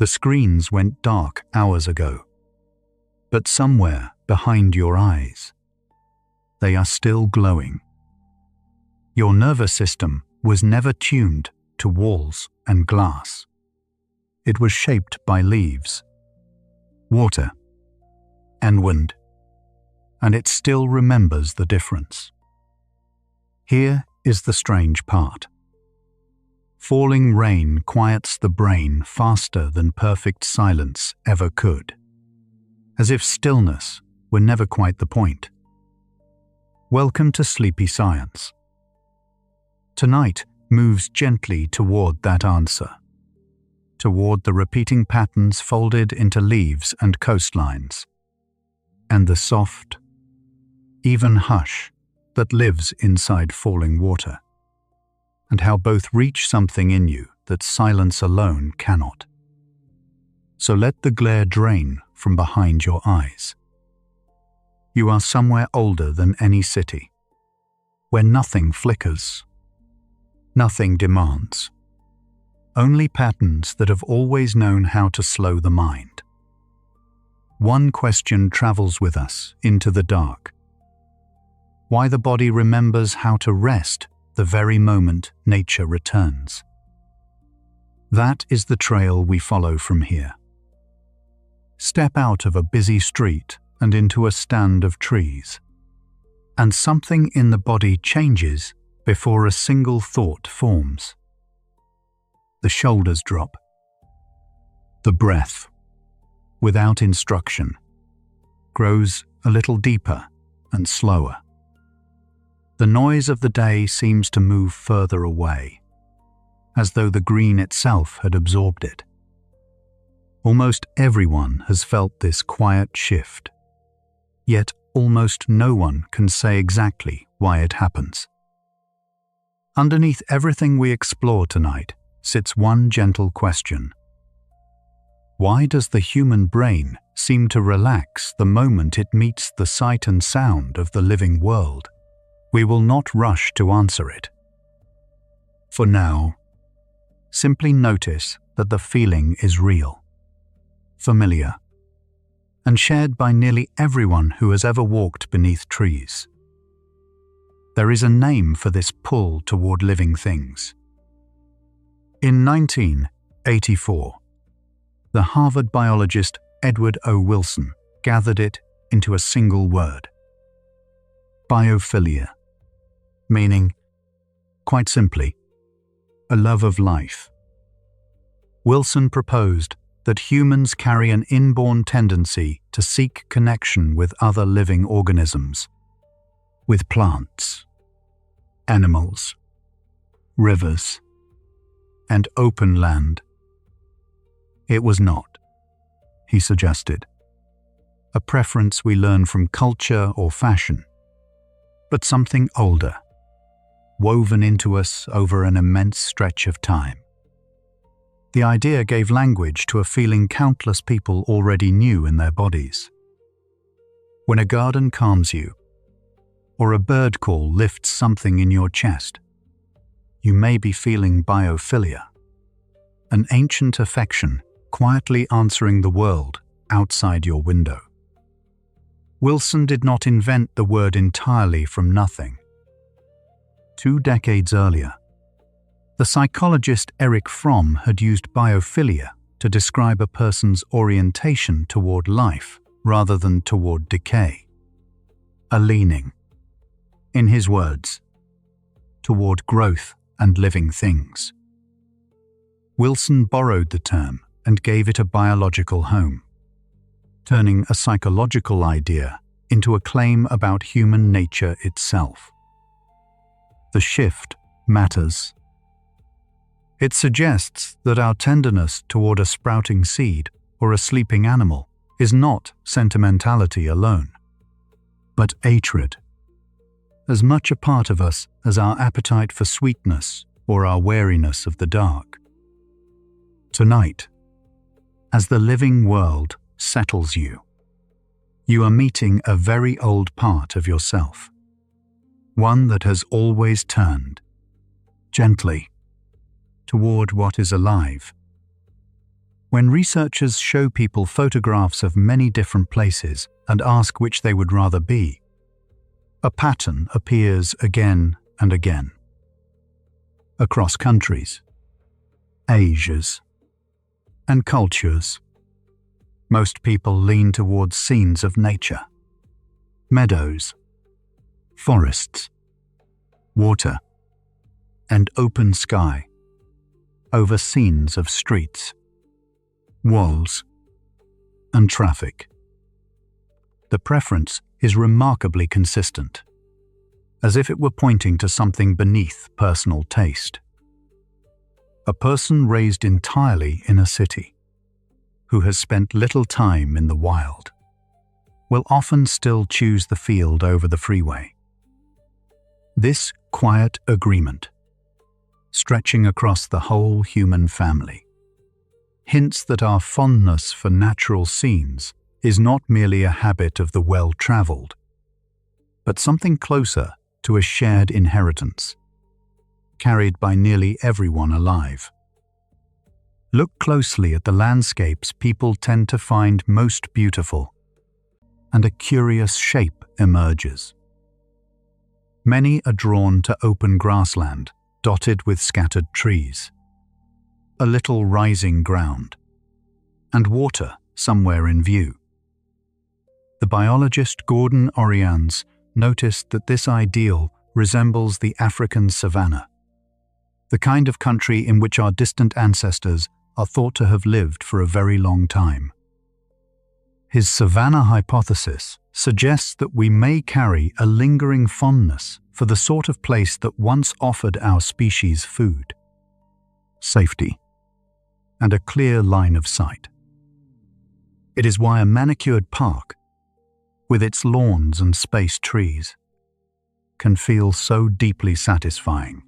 The screens went dark hours ago, but somewhere behind your eyes, they are still glowing. Your nervous system was never tuned to walls and glass. It was shaped by leaves, water, and wind, and it still remembers the difference. Here is the strange part. Falling rain quiets the brain faster than perfect silence ever could, as if stillness were never quite the point. Welcome to Sleepy Science. Tonight moves gently toward that answer, toward the repeating patterns folded into leaves and coastlines, and the soft, even hush that lives inside falling water, and how both reach something in you that silence alone cannot. So let the glare drain from behind your eyes. You are somewhere older than any city, where nothing flickers, nothing demands, only patterns that have always known how to slow the mind. One question travels with us into the dark: why the body remembers how to rest the very moment nature returns. That is the trail we follow from here. Step out of a busy street and into a stand of trees, and something in the body changes before a single thought forms. The shoulders drop. The breath, without instruction, grows a little deeper and slower. The noise of the day seems to move further away, as though the green itself had absorbed it. Almost everyone has felt this quiet shift, yet almost no one can say exactly why it happens. Underneath everything we explore tonight sits one gentle question. Why does the human brain seem to relax the moment it meets the sight and sound of the living world? We will not rush to answer it. For now, simply notice that the feeling is real, familiar, and shared by nearly everyone who has ever walked beneath trees. There is a name for this pull toward living things. In 1984, the Harvard biologist Edward O. Wilson gathered it into a single word: biophilia, meaning, quite simply, a love of life. Wilson proposed that humans carry an inborn tendency to seek connection with other living organisms, with plants, animals, rivers, and open land. It was not, he suggested, a preference we learn from culture or fashion, but something older, woven into us over an immense stretch of time. The idea gave language to a feeling countless people already knew in their bodies. When a garden calms you, or a bird call lifts something in your chest, you may be feeling biophilia, an ancient affection quietly answering the world outside your window. Wilson did not invent the word entirely from nothing. 2 decades earlier, the psychologist Erich Fromm had used biophilia to describe a person's orientation toward life rather than toward decay. A leaning, in his words, toward growth and living things. Wilson borrowed the term and gave it a biological home, turning a psychological idea into a claim about human nature itself. The shift matters. It suggests that our tenderness toward a sprouting seed or a sleeping animal is not sentimentality alone, but hatred, as much a part of us as our appetite for sweetness or our wariness of the dark. Tonight, as the living world settles you, you are meeting a very old part of yourself, one that has always turned, gently, toward what is alive. When researchers show people photographs of many different places and ask which they would rather be, a pattern appears again and again. Across countries, ages, and cultures, most people lean towards scenes of nature, meadows, forests, water, and open sky over scenes of streets, walls, and traffic. The preference is remarkably consistent, as if it were pointing to something beneath personal taste. A person raised entirely in a city, who has spent little time in the wild, will often still choose the field over the freeway. This quiet agreement, stretching across the whole human family, hints that our fondness for natural scenes is not merely a habit of the well-traveled, but something closer to a shared inheritance, carried by nearly everyone alive. Look closely at the landscapes people tend to find most beautiful, and a curious shape emerges. Many are drawn to open grassland dotted with scattered trees, a little rising ground, and water somewhere in view. The biologist Gordon Orians noticed that this ideal resembles the African savanna, the kind of country in which our distant ancestors are thought to have lived for a very long time. His savanna hypothesis suggests that we may carry a lingering fondness for the sort of place that once offered our species food, safety, and a clear line of sight. It is why a manicured park, with its lawns and spaced trees, can feel so deeply satisfying.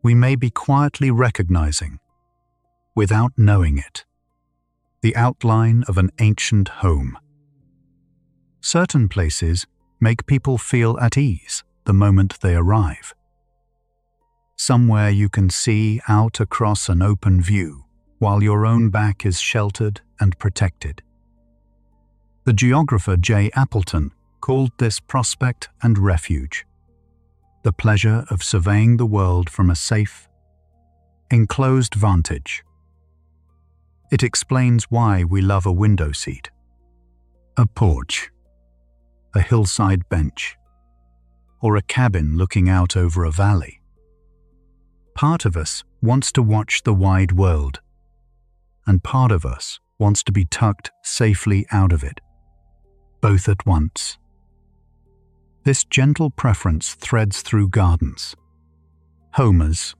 We may be quietly recognizing, without knowing it, the outline of an ancient home. Certain places make people feel at ease the moment they arrive. Somewhere you can see out across an open view while your own back is sheltered and protected. The geographer J. Appleton called this prospect and refuge, the pleasure of surveying the world from a safe, enclosed vantage. It explains why we love a window seat, a porch, a hillside bench, or a cabin looking out over a valley. Part of us wants to watch the wide world, and part of us wants to be tucked safely out of it, both at once. This gentle preference threads through gardens, homers,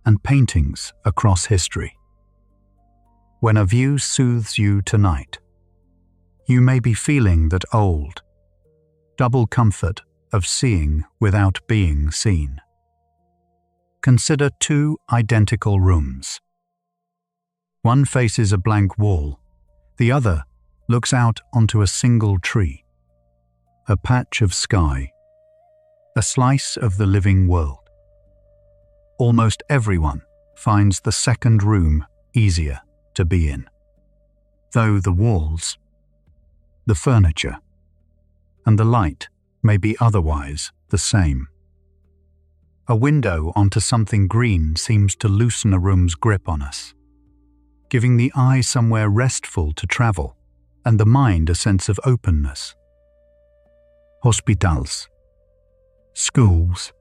and paintings across history. When a view soothes you tonight, you may be feeling that old, double comfort of seeing without being seen. Consider two identical rooms. One faces a blank wall, the other looks out onto a single tree, a patch of sky, a slice of the living world. Almost everyone finds the second room easier to be in, though the walls, the furniture, and the light may be otherwise the same. A window onto something green seems to loosen a room's grip on us, giving the eye somewhere restful to travel and the mind a sense of openness. Hospitals, schools,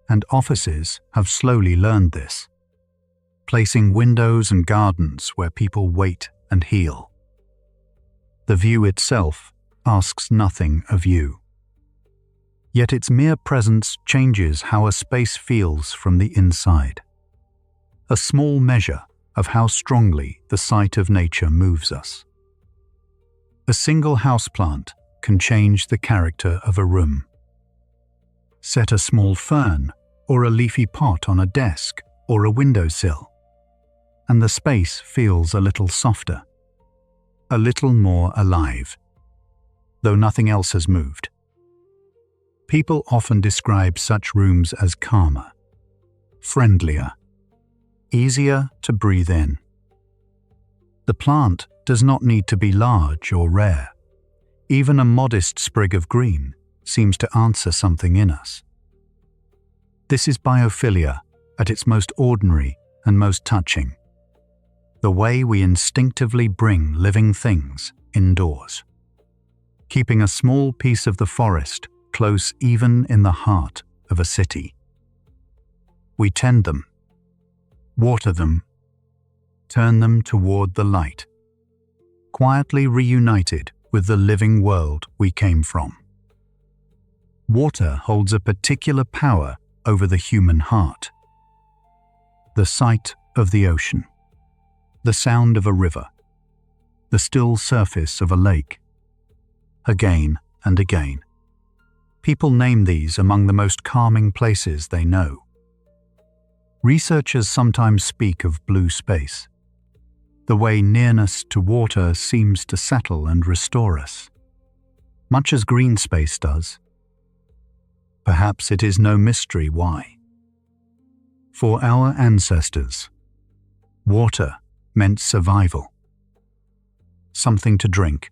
and offices have slowly learned this, placing windows and gardens where people wait and heal. The view itself asks nothing of you, yet its mere presence changes how a space feels from the inside, a small measure of how strongly the sight of nature moves us. A single houseplant can change the character of a room. Set a small fern or a leafy pot on a desk or a windowsill, and the space feels a little softer, a little more alive, though nothing else has moved. People often describe such rooms as calmer, friendlier, easier to breathe in. The plant does not need to be large or rare. Even a modest sprig of green seems to answer something in us. This is biophilia at its most ordinary and most touching. The way we instinctively bring living things indoors, keeping a small piece of the forest close even in the heart of a city. We tend them, water them, turn them toward the light, quietly reunited with the living world we came from. Water holds a particular power over the human heart. The sight of the ocean, the sound of a river, the still surface of a lake. Again and again, people name these among the most calming places they know. Researchers sometimes speak of blue space, the way nearness to water seems to settle and restore us, much as green space does. Perhaps it is no mystery why. For our ancestors, water meant survival. Something to drink,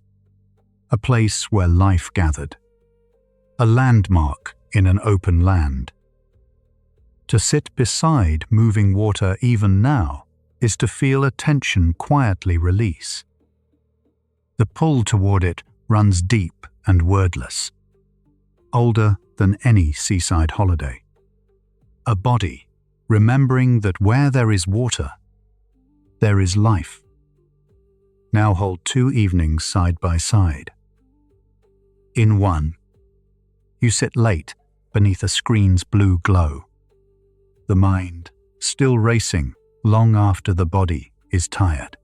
a place where life gathered, a landmark in an open land. To sit beside moving water even now is to feel a tension quietly release. The pull toward it runs deep and wordless, older than any seaside holiday. A body remembering that where there is water, there is life. Now hold 2 evenings side by side. In one, you sit late beneath a screen's blue glow, the mind still racing long after the body is tired,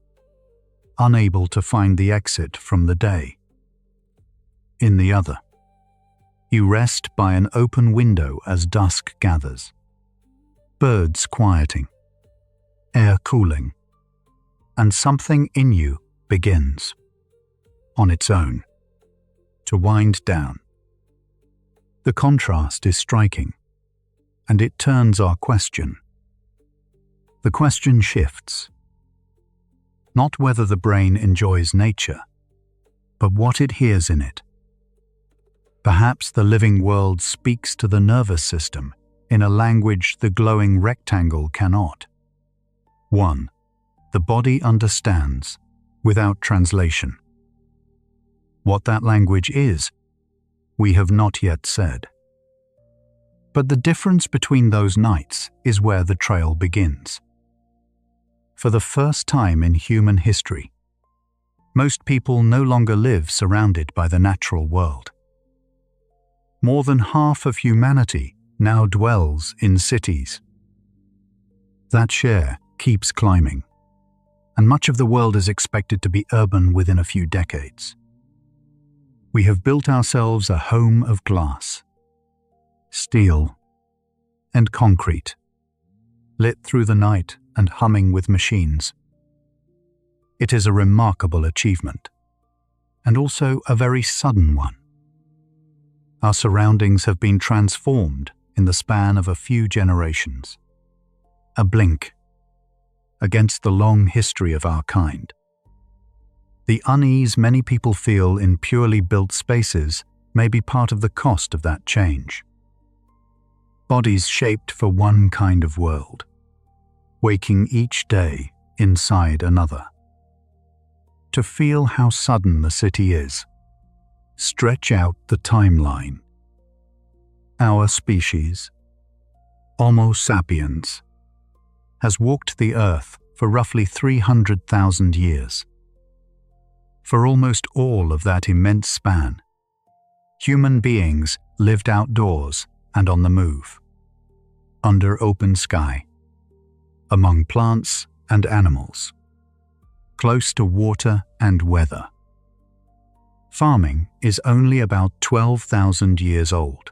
unable to find the exit from the day. In the other, you rest by an open window as dusk gathers, birds quieting, air cooling, and something in you begins, on its own, to wind down. The contrast is striking, and it turns our question. The question shifts. Not whether the brain enjoys nature, but what it hears in it. Perhaps the living world speaks to the nervous system in a language the glowing rectangle cannot. 1. The body understands, without translation. What that language is, we have not yet said. But the difference between those nights is where the trail begins. For the first time in human history, most people no longer live surrounded by the natural world. More than half of humanity now dwells in cities. That share keeps climbing, and much of the world is expected to be urban within a few decades. We have built ourselves a home of glass, steel, and concrete, lit through the night and humming with machines. It is a remarkable achievement, and also a very sudden one. Our surroundings have been transformed in the span of a few generations. A blink against the long history of our kind. The unease many people feel in purely built spaces may be part of the cost of that change. Bodies shaped for one kind of world, waking each day inside another. To feel how sudden the city is, stretch out the timeline. Our species, Homo sapiens, has walked the earth for roughly 300,000 years. For almost all of that immense span, human beings lived outdoors and on the move, under open sky, among plants and animals, close to water and weather. Farming is only about 12,000 years old.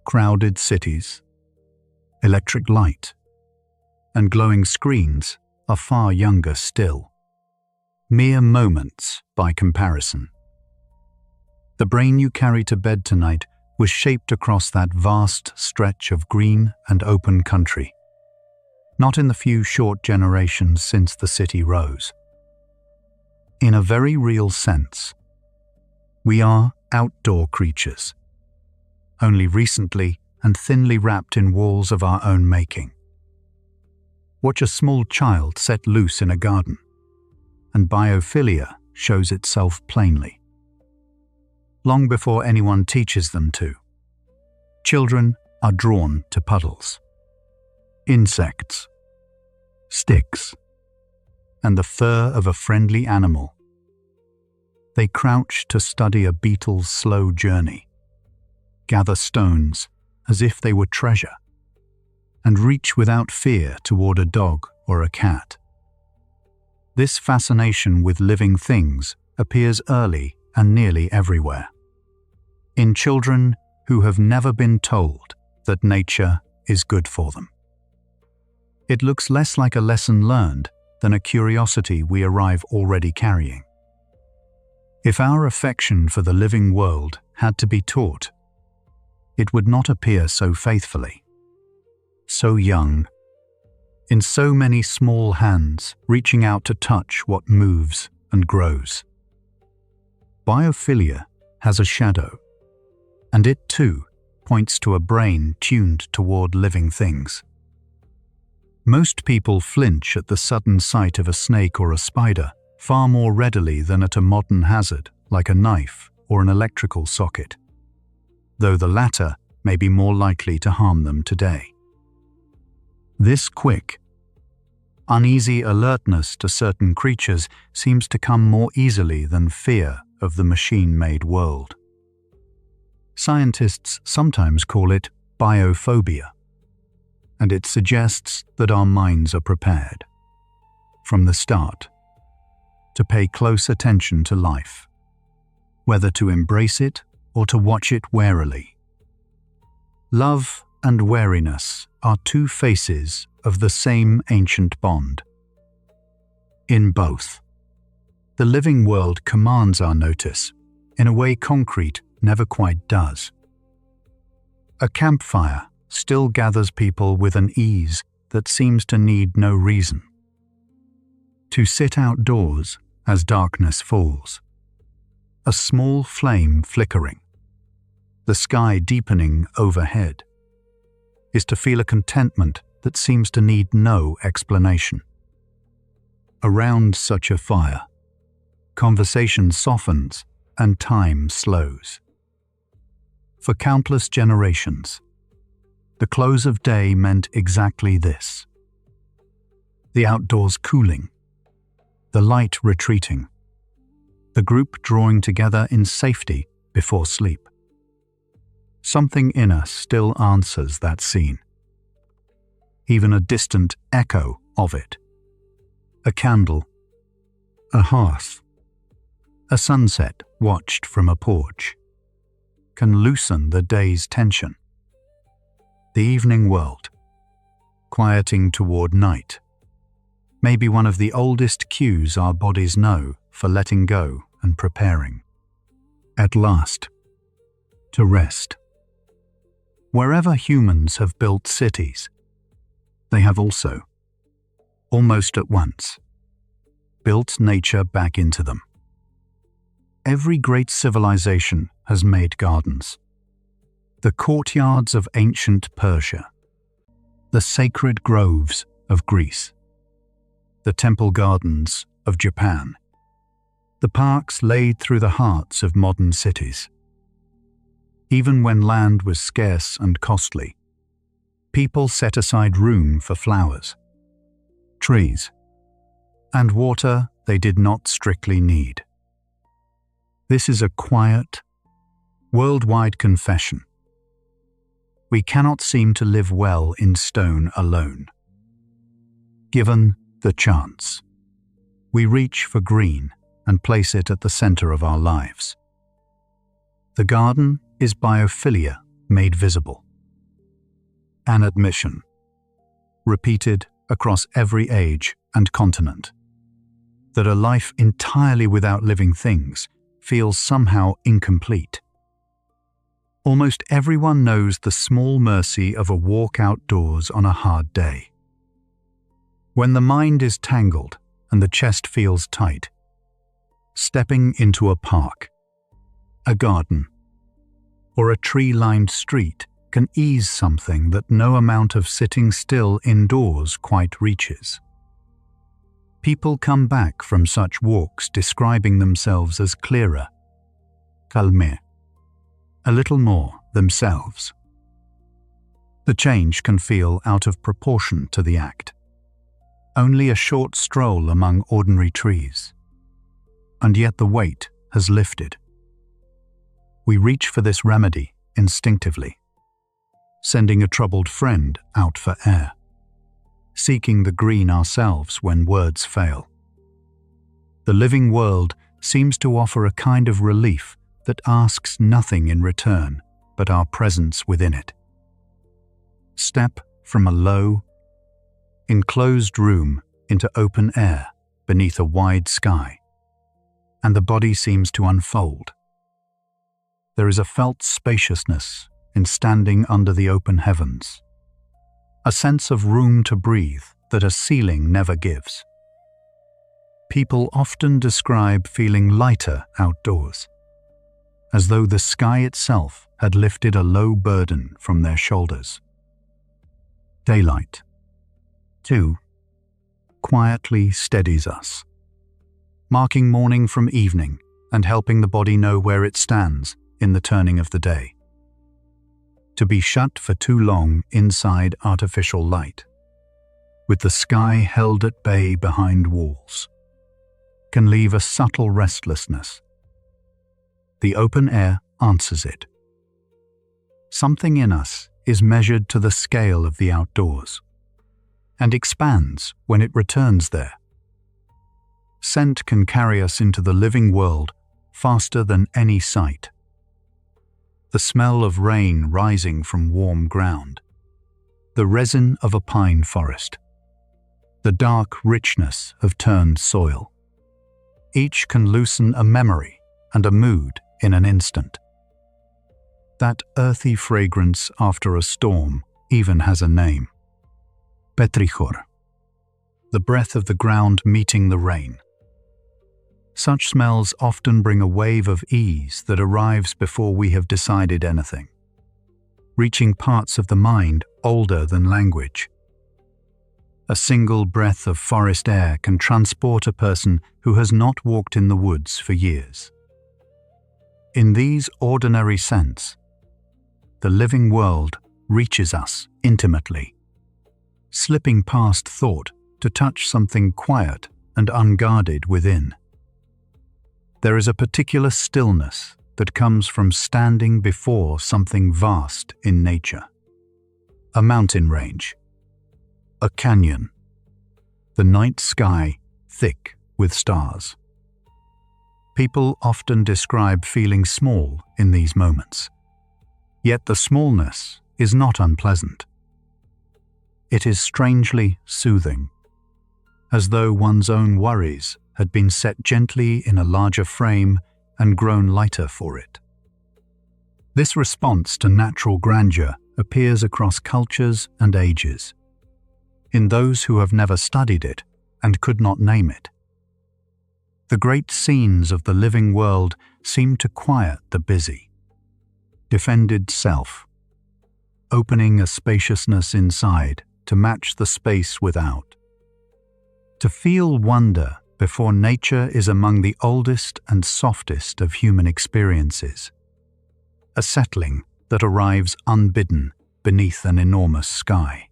Crowded cities, electric light, and glowing screens are far younger still. Mere moments by comparison. The brain you carry to bed tonight was shaped across that vast stretch of green and open country, not in the few short generations since the city rose. in a very real sense. We are outdoor creatures, only recently and thinly wrapped in walls of our own making. Watch a small child set loose in a garden, and biophilia shows itself plainly. Long before anyone teaches them to, children are drawn to puddles, insects, sticks, and the fur of a friendly animal. They crouch to study a beetle's slow journey, gather stones as if they were treasure, and reach without fear toward a dog or a cat. This fascination with living things appears early and nearly everywhere. In children who have never been told that nature is good for them. It looks less like a lesson learned than a curiosity we arrive already carrying. If our affection for the living world had to be taught, it would not appear so faithfully, so young, in so many small hands reaching out to touch what moves and grows. Biophilia has a shadow, and it too points to a brain tuned toward living things. Most people flinch at the sudden sight of a snake or a spider far more readily than at a modern hazard like a knife or an electrical socket, though the latter may be more likely to harm them today. This quick, uneasy alertness to certain creatures seems to come more easily than fear of the machine-made world. Scientists sometimes call it biophobia, and it suggests that our minds are prepared, from the start, to pay close attention to life, whether to embrace it or to watch it warily. Love and wariness are two faces of the same ancient bond. In both, the living world commands our notice in a way concrete never quite does. A campfire still gathers people with an ease that seems to need no reason. To sit outdoors as darkness falls, a small flame flickering, the sky deepening overhead, is to feel a contentment that seems to need no explanation. Around such a fire, conversation softens and time slows. For countless generations, the close of day meant exactly this. The outdoors cooling, the light retreating, the group drawing together in safety before sleep. Something in us still answers that scene, even a distant echo of it. A candle, a hearth, a sunset watched from a porch, can loosen the day's tension. The evening world, quieting toward night, may be one of the oldest cues our bodies know for letting go and preparing. At last, to rest. Wherever humans have built cities, they have also, almost at once, built nature back into them. Every great civilization has made gardens. The courtyards of ancient Persia, the sacred groves of Greece, the temple gardens of Japan, the parks laid through the hearts of modern cities. Even when land was scarce and costly, people set aside room for flowers, trees, and water they did not strictly need. This is a quiet, worldwide confession. We cannot seem to live well in stone alone. Given the chance, we reach for green and place it at the center of our lives. The garden is biophilia made visible. An admission, repeated across every age and continent, that a life entirely without living things feels somehow incomplete. Almost everyone knows the small mercy of a walk outdoors on a hard day. When the mind is tangled and the chest feels tight, Stepping into a park, a garden, or a tree-lined street can ease something that no amount of sitting still indoors quite reaches. People come back from such walks describing themselves as clearer, calmer, a little more themselves. The change can feel out of proportion to the act. Only a short stroll among ordinary trees, and yet the weight has lifted. We reach for this remedy instinctively, sending a troubled friend out for air, seeking the green ourselves when words fail. The living world seems to offer a kind of relief that asks nothing in return but our presence within it. Step from a low, enclosed room into open air beneath a wide sky, and the body seems to unfold. There is a felt spaciousness in standing under the open heavens, a sense of room to breathe that a ceiling never gives. People often describe feeling lighter outdoors, as though the sky itself had lifted a low burden from their shoulders. Daylight, too, quietly steadies us, marking morning from evening and helping the body know where it stands in the turning of the day. To be shut for too long inside artificial light, with the sky held at bay behind walls, can leave a subtle restlessness. The open air answers it. Something in us is measured to the scale of the outdoors, and expands when it returns there. Scent can carry us into the living world faster than any sight. The smell of rain rising from warm ground, the resin of a pine forest, the dark richness of turned soil. Each can loosen a memory and a mood in an instant. That earthy fragrance after a storm even has a name. Petrichor, the breath of the ground meeting the rain. Such smells often bring a wave of ease that arrives before we have decided anything, reaching parts of the mind older than language. A single breath of forest air can transport a person who has not walked in the woods for years. In these ordinary scents, the living world reaches us intimately, slipping past thought to touch something quiet and unguarded within. There is a particular stillness that comes from standing before something vast in nature. A mountain range, a canyon, the night sky thick with stars. People often describe feeling small in these moments, yet the smallness is not unpleasant. It is strangely soothing, as though one's own worries had been set gently in a larger frame and grown lighter for it. This response to natural grandeur appears across cultures and ages, in those who have never studied it and could not name it. The great scenes of the living world seem to quiet the busy, defended self, opening a spaciousness inside to match the space without. To feel wonder before nature is among the oldest and softest of human experiences, a settling that arrives unbidden beneath an enormous sky.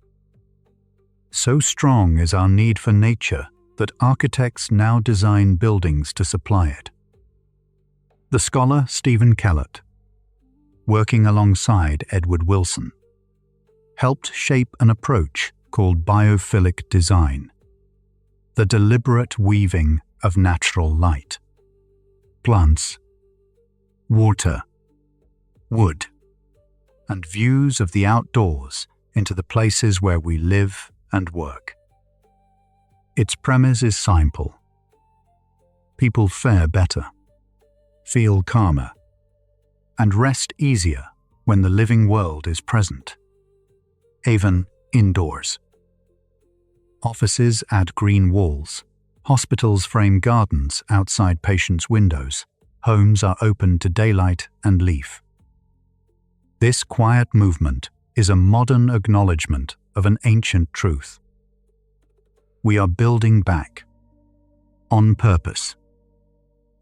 So strong is our need for nature that architects now design buildings to supply it. The scholar Stephen Kellett, working alongside Edward Wilson, helped shape an approach called biophilic design, the deliberate weaving of natural light, plants, water, wood, and views of the outdoors into the places where we live and work. Its premise is simple. People fare better, feel calmer, and rest easier when the living world is present, even indoors. Offices add green walls, Hospitals frame gardens outside patients' windows. Homes are open to daylight and leaf. This quiet movement is a modern acknowledgement of an ancient truth. We are building back, on purpose,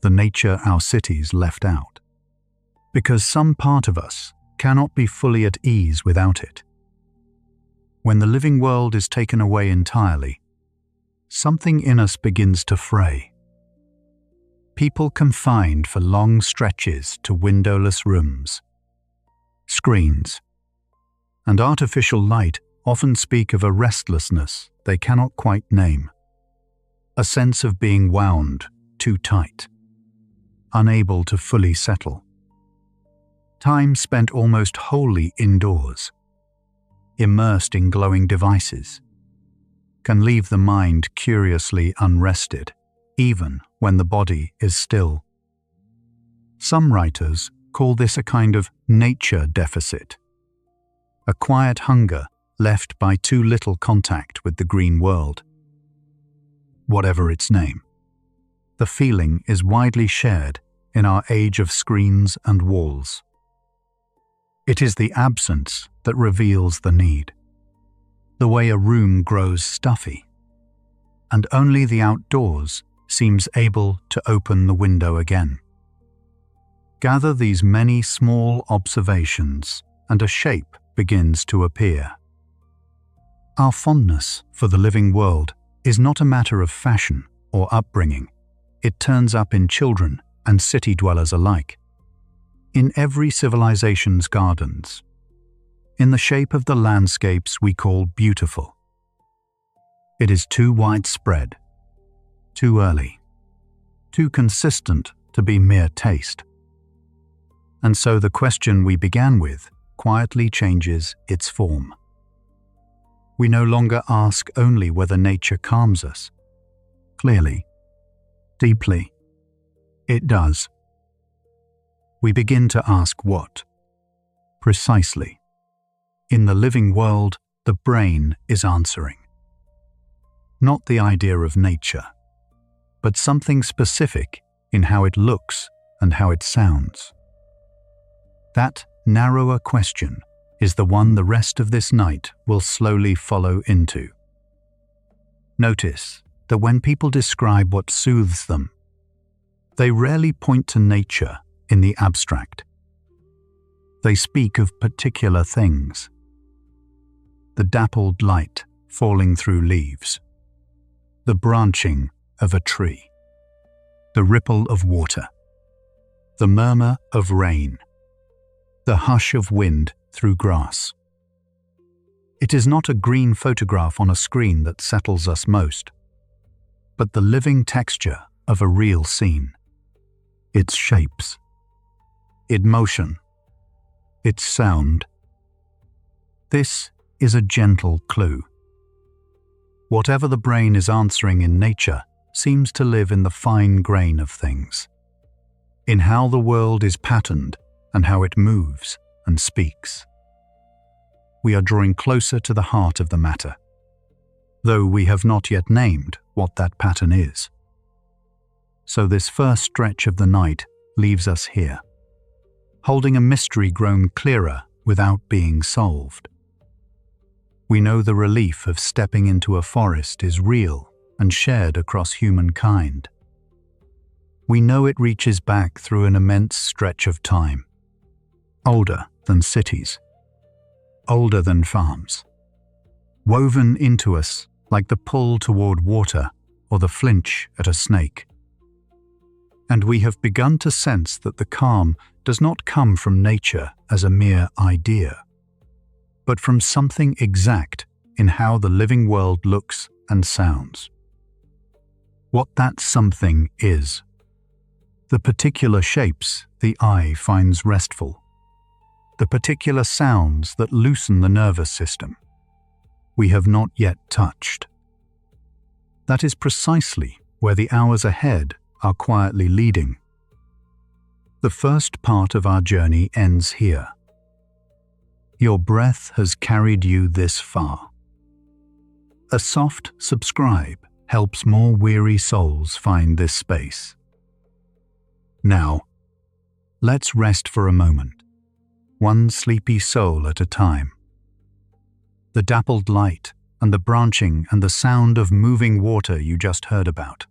the nature our cities left out, because some part of us cannot be fully at ease without it. When the living world is taken away entirely, something in us begins to fray. People confined for long stretches to windowless rooms, screens, and artificial light often speak of a restlessness they cannot quite name, a sense of being wound too tight, unable to fully settle. Time spent almost wholly indoors, immersed in glowing devices, can leave the mind curiously unrested, even when the body is still. Some writers call this a kind of nature deficit, a quiet hunger left by too little contact with the green world. Whatever its name, the feeling is widely shared in our age of screens and walls. It is the absence that reveals the need, the way a room grows stuffy, and only the outdoors seems able to open the window again. Gather these many small observations, and a shape begins to appear. Our fondness for the living world is not a matter of fashion or upbringing. It turns up in children and city dwellers alike, in every civilization's gardens, in the shape of the landscapes we call beautiful. It is too widespread, too early, too consistent to be mere taste. And so the question we began with quietly changes its form. We no longer ask only whether nature calms us. Clearly, deeply, it does. We begin to ask what, precisely, in the living world the brain is answering. Not the idea of nature, but something specific in how it looks and how it sounds. That narrower question is the one the rest of this night will slowly follow into. Notice that when people describe what soothes them, they rarely point to nature in the abstract. They speak of particular things: the dappled light falling through leaves, the branching of a tree, the ripple of water, the murmur of rain, the hush of wind through grass. It is not a green photograph on a screen that settles us most, but the living texture of a real scene, its shapes, its motion, its sound. This is a gentle clue. Whatever the brain is answering in nature seems to live in the fine grain of things, in how the world is patterned and how it moves and speaks. We are drawing closer to the heart of the matter, though we have not yet named what that pattern is. So this first stretch of the night leaves us here, holding a mystery grown clearer without being solved. We know the relief of stepping into a forest is real and shared across humankind. We know it reaches back through an immense stretch of time, older than cities, older than farms, woven into us like the pull toward water or the flinch at a snake. And we have begun to sense that the calm does not come from nature as a mere idea, but from something exact in how the living world looks and sounds. What that something is, the particular shapes the eye finds restful, the particular sounds that loosen the nervous system, we have not yet touched. That is precisely where the hours ahead are quietly leading. The first part of our journey ends here. Your breath has carried you this far. A soft subscribe helps more weary souls find this space. Now, let's rest for a moment, one sleepy soul at a time. The dappled light and the branching and the sound of moving water you just heard about.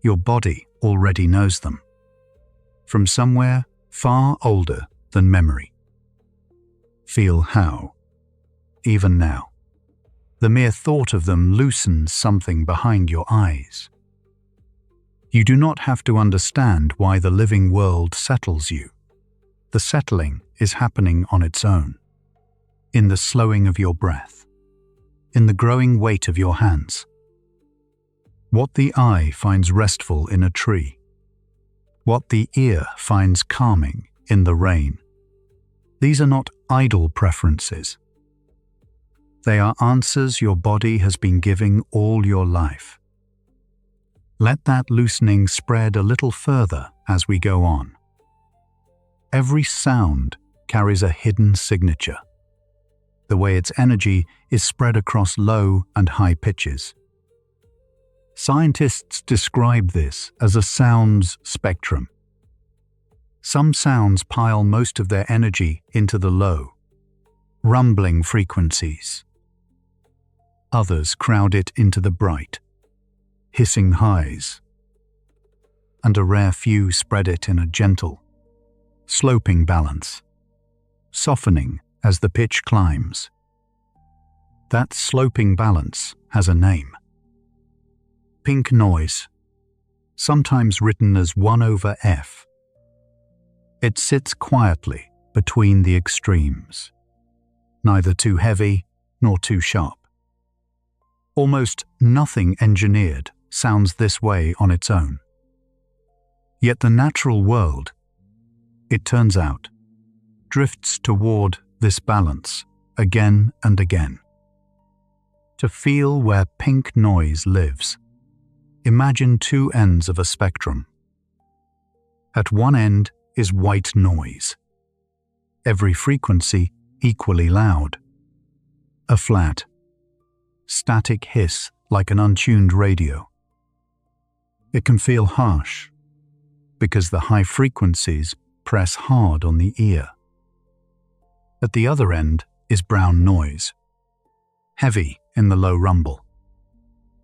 Your body already knows them, from somewhere far older than memory. Feel how, even now, the mere thought of them loosens something behind your eyes. You do not have to understand why the living world settles you. The settling is happening on its own, in the slowing of your breath, in the growing weight of your hands. What the eye finds restful in a tree, what the ear finds calming in the rain, these are not idle preferences. They are answers your body has been giving all your life. Let that loosening spread a little further as we go on. Every sound carries a hidden signature, the way its energy is spread across low and high pitches. Scientists describe this as a sounds spectrum. Some sounds pile most of their energy into the low, rumbling frequencies. Others crowd it into the bright, hissing highs, and a rare few spread it in a gentle, sloping balance, softening as the pitch climbs. That sloping balance has a name. Pink noise, sometimes written as 1/F. It sits quietly between the extremes, neither too heavy nor too sharp. Almost nothing engineered sounds this way on its own. Yet the natural world, it turns out, drifts toward this balance again and again. To feel where pink noise lives, imagine two ends of a spectrum. At one end is white noise, every frequency equally loud. A flat, static hiss like an untuned radio. It can feel harsh because the high frequencies press hard on the ear. At the other end is brown noise, heavy in the low rumble,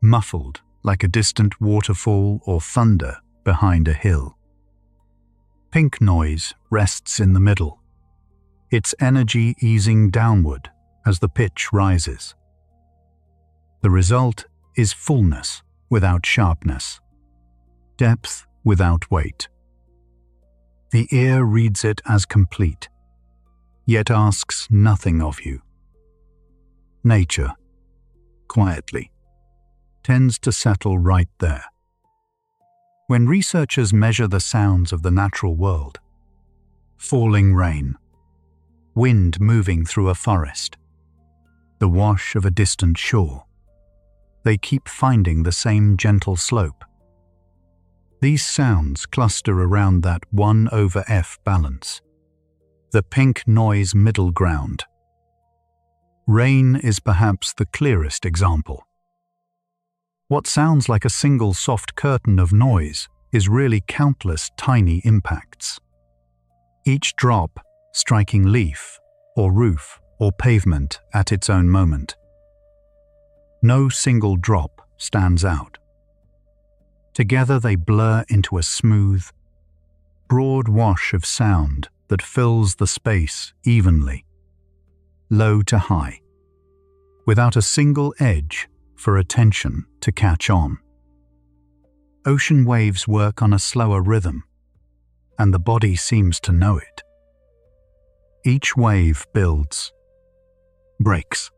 muffled like a distant waterfall or thunder behind a hill. Pink noise rests in the middle, its energy easing downward as the pitch rises. The result is fullness without sharpness, depth without weight. The ear reads it as complete, yet asks nothing of you. Nature, quietly, tends to settle right there. When researchers measure the sounds of the natural world, falling rain, wind moving through a forest, the wash of a distant shore, they keep finding the same gentle slope. These sounds cluster around that 1/F balance, the pink noise middle ground. Rain is perhaps the clearest example. What sounds like a single soft curtain of noise is really countless tiny impacts. Each drop striking leaf or roof or pavement at its own moment. No single drop stands out. Together they blur into a smooth, broad wash of sound that fills the space evenly, low to high, without a single edge for attention to catch on. Ocean waves work on a slower rhythm, and the body seems to know it. Each wave builds, breaks,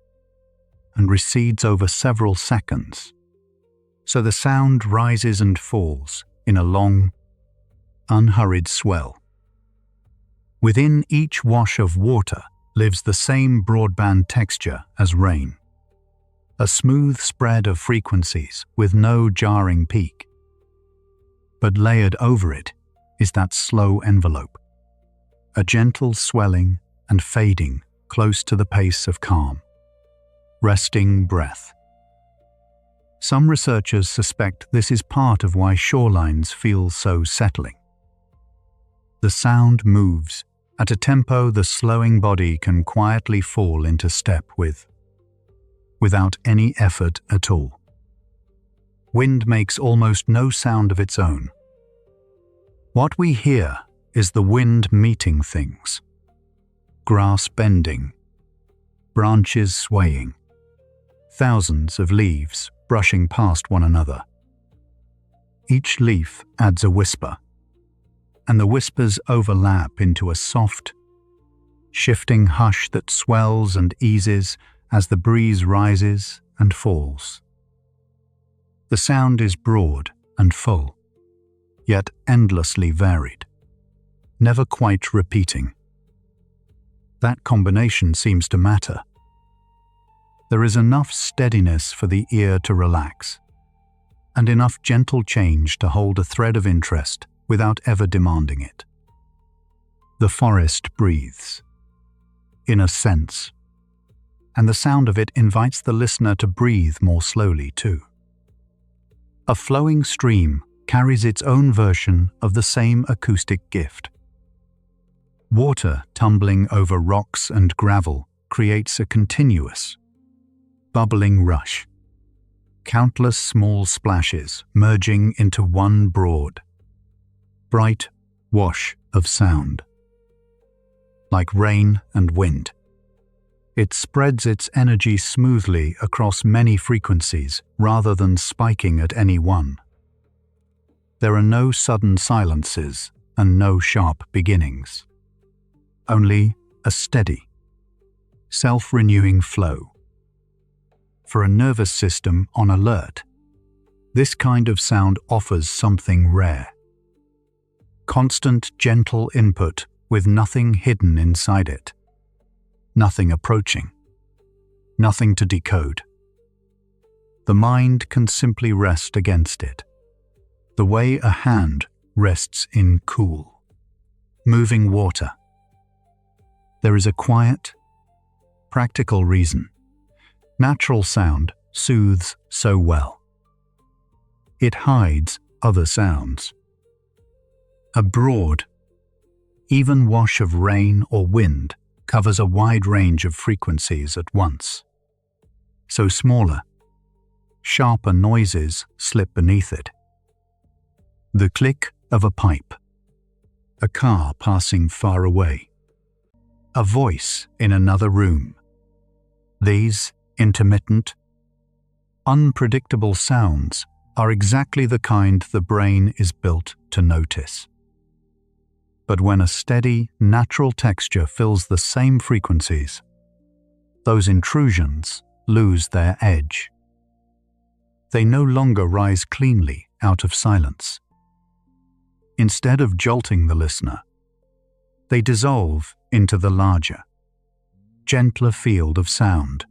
and recedes over several seconds, so the sound rises and falls in a long, unhurried swell. Within each wash of water lives the same broadband texture as rain, a smooth spread of frequencies with no jarring peak. But layered over it is that slow envelope, a gentle swelling and fading close to the pace of calm, resting breath. Some researchers suspect this is part of why shorelines feel so settling. The sound moves at a tempo the slowing body can quietly fall into step with, without any effort at all. Wind makes almost no sound of its own. What we hear is the wind meeting things. Grass bending, branches swaying, thousands of leaves brushing past one another. Each leaf adds a whisper, and the whispers overlap into a soft, shifting hush that swells and eases as the breeze rises and falls. The sound is broad and full, yet endlessly varied, never quite repeating. That combination seems to matter. There is enough steadiness for the ear to relax, and enough gentle change to hold a thread of interest without ever demanding it. The forest breathes, in a sense, and the sound of it invites the listener to breathe more slowly too. A flowing stream carries its own version of the same acoustic gift. Water tumbling over rocks and gravel creates a continuous, bubbling rush, countless small splashes merging into one broad, bright wash of sound. Like rain and wind, it spreads its energy smoothly across many frequencies rather than spiking at any one. There are no sudden silences and no sharp beginnings. Only a steady, self-renewing flow. For a nervous system on alert, this kind of sound offers something rare. Constant, gentle input with nothing hidden inside it. Nothing approaching. Nothing to decode. The mind can simply rest against it, the way a hand rests in cool, moving water. There is a quiet, practical reason. Natural sound soothes so well. It hides other sounds. A broad, even wash of rain or wind covers a wide range of frequencies at once. So smaller, sharper noises slip beneath it. The click of a pipe, a car passing far away, a voice in another room. These intermittent, unpredictable sounds are exactly the kind the brain is built to notice. But when a steady, natural texture fills the same frequencies, those intrusions lose their edge. They no longer rise cleanly out of silence. Instead of jolting the listener, they dissolve into the larger, gentler field of sound,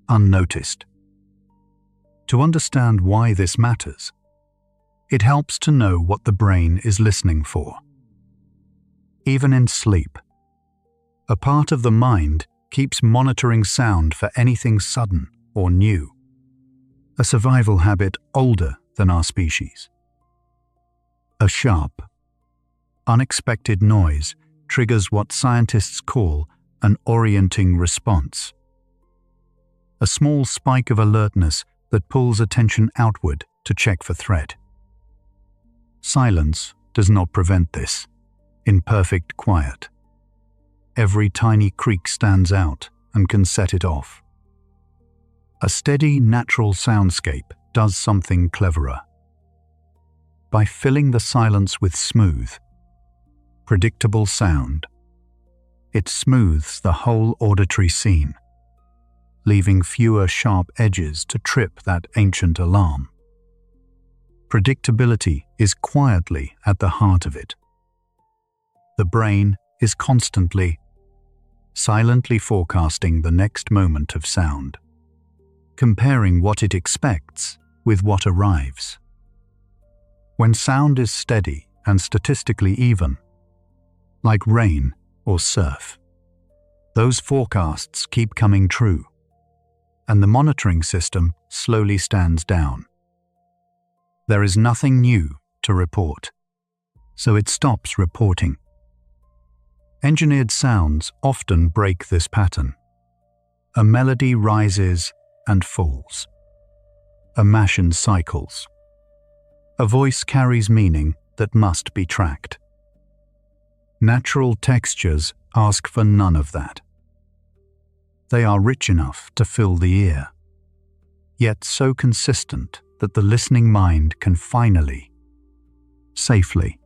unnoticed. To understand why this matters, it helps to know what the brain is listening for. Even in sleep, a part of the mind keeps monitoring sound for anything sudden or new, a survival habit older than our species. A sharp, unexpected noise triggers what scientists call an orienting response. A small spike of alertness that pulls attention outward to check for threat. Silence does not prevent this. In perfect quiet, every tiny creak stands out and can set it off. A steady, natural soundscape does something cleverer. By filling the silence with smooth, predictable sound, it smooths the whole auditory scene, leaving fewer sharp edges to trip that ancient alarm. Predictability is quietly at the heart of it. The brain is constantly, silently forecasting the next moment of sound, comparing what it expects with what arrives. When sound is steady and statistically even, like rain or surf, those forecasts keep coming true, and the monitoring system slowly stands down. There is nothing new to report, so it stops reporting. Engineered sounds often break this pattern. A melody rises and falls. A machine cycles. A voice carries meaning that must be tracked. Natural textures ask for none of that. They are rich enough to fill the ear, yet so consistent that the listening mind can finally, safely,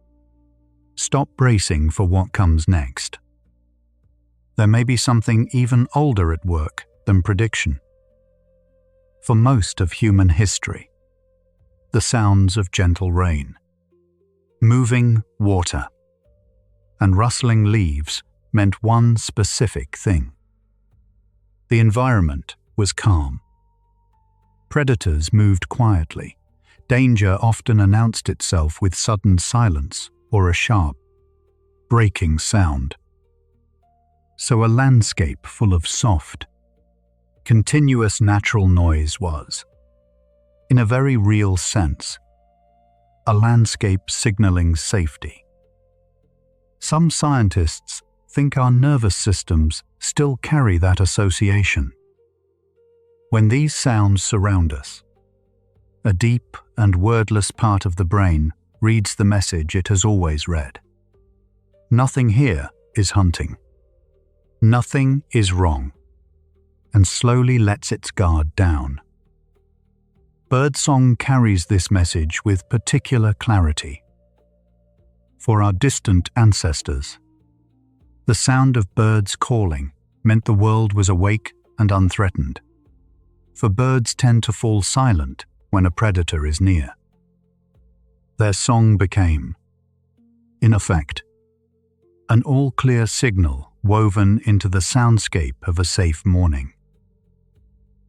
stop bracing for what comes next. There may be something even older at work than prediction. For most of human history, the sounds of gentle rain, moving water, and rustling leaves meant one specific thing. The environment was calm. Predators moved quietly. Danger often announced itself with sudden silence or a sharp, breaking sound. So a landscape full of soft, continuous natural noise was, in a very real sense, a landscape signaling safety. Some scientists think our nervous systems still carry that association. When these sounds surround us, a deep and wordless part of the brain reads the message it has always read. Nothing here is hunting. Nothing is wrong, and slowly lets its guard down. Birdsong carries this message with particular clarity. For our distant ancestors, the sound of birds calling meant the world was awake and unthreatened, for birds tend to fall silent when a predator is near. Their song became, in effect, an all-clear signal woven into the soundscape of a safe morning.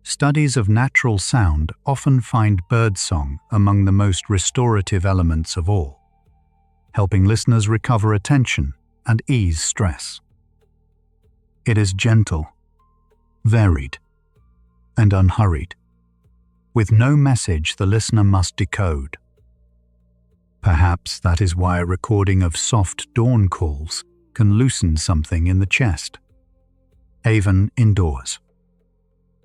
Studies of natural sound often find birdsong among the most restorative elements of all, helping listeners recover attention and ease stress. It is gentle, varied, and unhurried, with no message the listener must decode. Perhaps that is why a recording of soft dawn calls can loosen something in the chest, even indoors,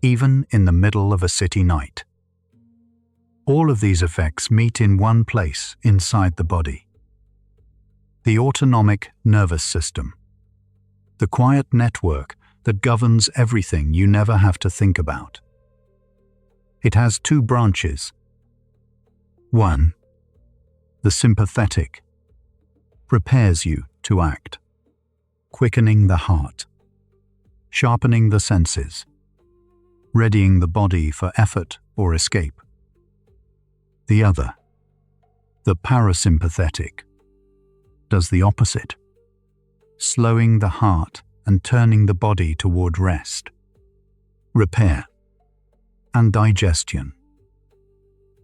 even in the middle of a city night. All of these effects meet in one place inside the body. The autonomic nervous system, the quiet network that governs everything you never have to think about. It has two branches. One, the sympathetic, prepares you to act, quickening the heart, sharpening the senses, readying the body for effort or escape. The other, the parasympathetic, does the opposite, slowing the heart and turning the body toward rest, repair, and digestion.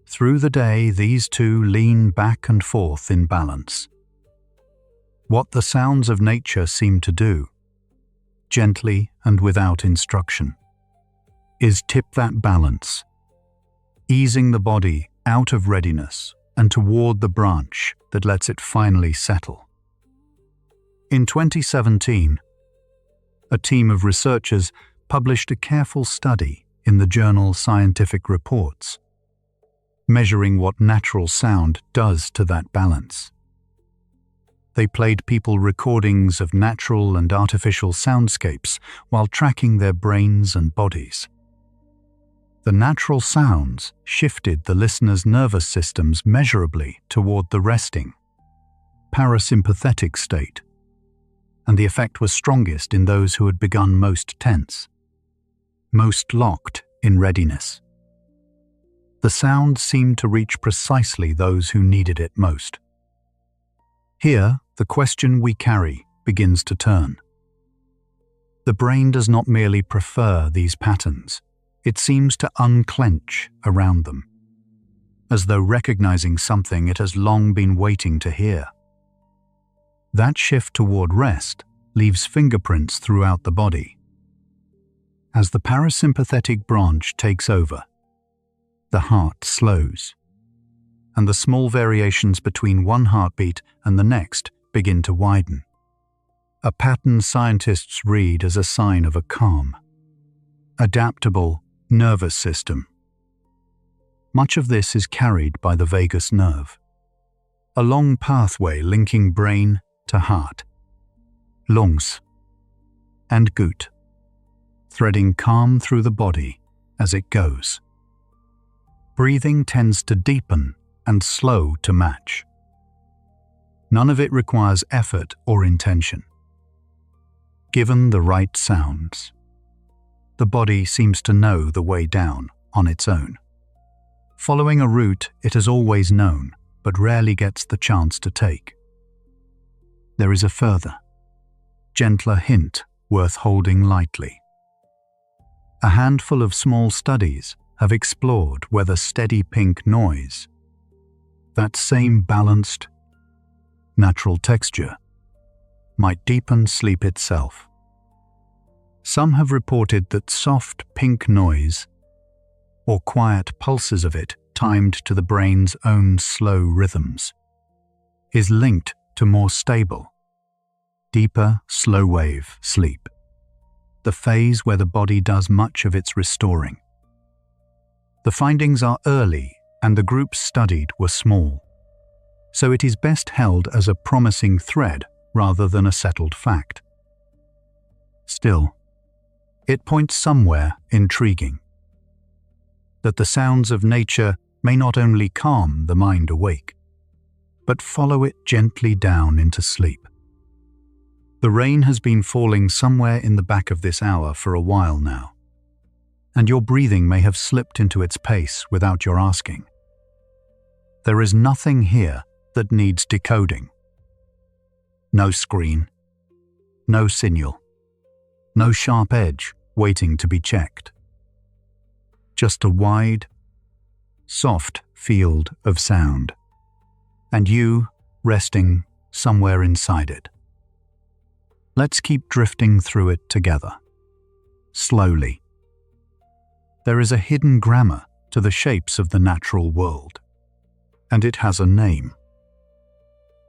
Through the day, these two lean back and forth in balance. What the sounds of nature seem to do, gently and without instruction, is tip that balance, easing the body out of readiness and toward the branch that lets it finally settle. In 2017, a team of researchers published a careful study in the journal Scientific Reports, measuring what natural sound does to that balance. They played people recordings of natural and artificial soundscapes while tracking their brains and bodies. The natural sounds shifted the listener's nervous systems measurably toward the resting, parasympathetic state, and the effect was strongest in those who had begun most tense, most locked in readiness. The sound seemed to reach precisely those who needed it most. Here, the question we carry begins to turn. The brain does not merely prefer these patterns, it seems to unclench around them, as though recognizing something it has long been waiting to hear. That shift toward rest leaves fingerprints throughout the body. as the parasympathetic branch takes over, the heart slows, and the small variations between one heartbeat and the next begin to widen. A pattern scientists read as a sign of a calm, adaptable nervous system. Much of this is carried by the vagus nerve, a long pathway linking brain to heart, lungs, and gut, threading calm through the body as it goes. Breathing tends to deepen and slow to match. None of it requires effort or intention. Given the right sounds, the body seems to know the way down on its own, following a route it has always known but rarely gets the chance to take. There is a further, gentler hint worth holding lightly. A handful of small studies have explored whether steady pink noise, that same balanced, natural texture, might deepen sleep itself. Some have reported that soft pink noise, or quiet pulses of it timed to the brain's own slow rhythms, is linked to more stable, deeper slow-wave sleep, the phase where the body does much of its restoring. The findings are early and the groups studied were small, so it is best held as a promising thread rather than a settled fact. Still, it points somewhere intriguing, that the sounds of nature may not only calm the mind awake, but follow it gently down into sleep. The rain has been falling somewhere in the back of this hour for a while now, and your breathing may have slipped into its pace without your asking. There is nothing here that needs decoding. No screen, no signal, no sharp edge waiting to be checked. Just a wide, soft field of sound, and you resting somewhere inside it. Let's keep drifting through it together, slowly. There is a hidden grammar to the shapes of the natural world, and it has a name.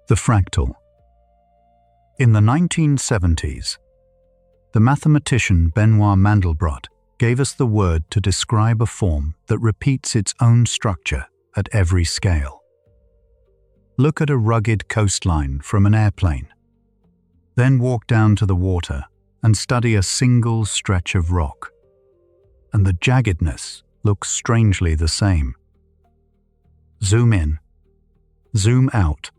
The fractal. In the 1970s, the mathematician Benoit Mandelbrot gave us the word to describe a form that repeats its own structure at every scale. Look at a rugged coastline from an airplane, then walk down to the water and study a single stretch of rock, and the jaggedness looks strangely the same. Zoom in, zoom out,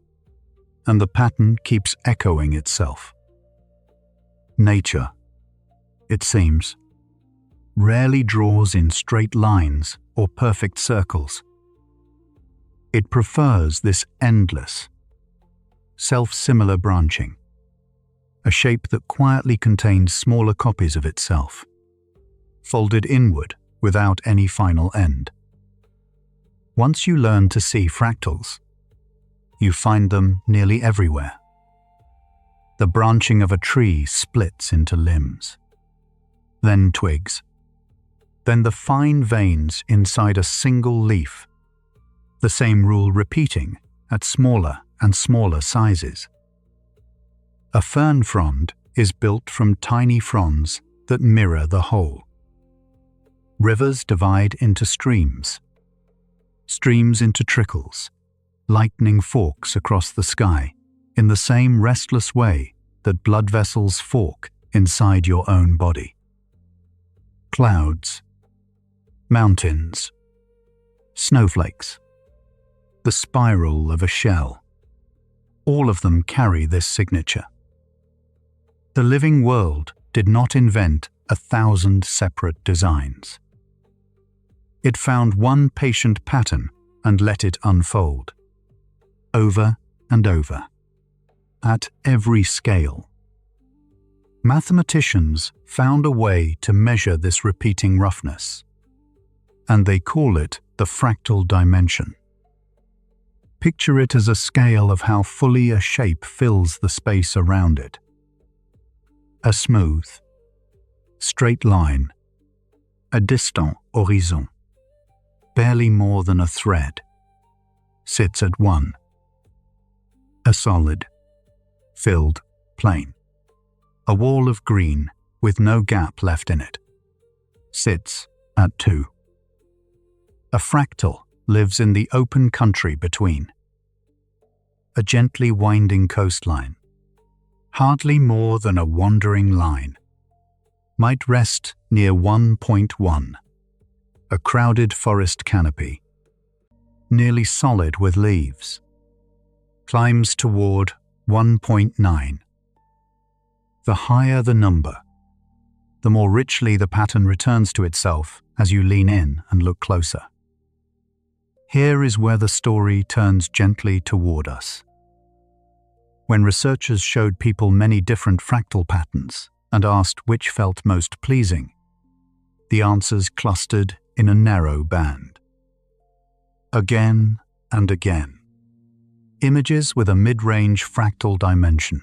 and the pattern keeps echoing itself. Nature, it seems, rarely draws in straight lines or perfect circles. It prefers this endless, self-similar branching, a shape that quietly contains smaller copies of itself, folded inward without any final end. Once you learn to see fractals, you find them nearly everywhere. The branching of a tree splits into limbs, then twigs, then the fine veins inside a single leaf, the same rule repeating at smaller and smaller sizes. A fern frond is built from tiny fronds that mirror the whole. Rivers divide into streams, streams into trickles, lightning forks across the sky in the same restless way that blood vessels fork inside your own body. Clouds, mountains, snowflakes, the spiral of a shell, all of them carry this signature. The living world did not invent 1,000 separate designs. It found one patient pattern and let it unfold, over and over, at every scale. Mathematicians found a way to measure this repeating roughness, and they call it the fractal dimension. Picture it as a scale of how fully a shape fills the space around it. A smooth, straight line a distant horizon, barely more than a thread, sits at 1. A solid, filled plane, a wall of green with no gap left in it, sits at 2. A fractal lives in the open country between. A gently winding coastline, hardly more than a wandering line, might rest near 1.1, a crowded forest canopy, nearly solid with leaves, climbs toward 1.9. The higher the number, the more richly the pattern returns to itself as you lean in and look closer. Here is where the story turns gently toward us. When researchers showed people many different fractal patterns and asked which felt most pleasing, the answers clustered in a narrow band. Again and again, images with a mid-range fractal dimension,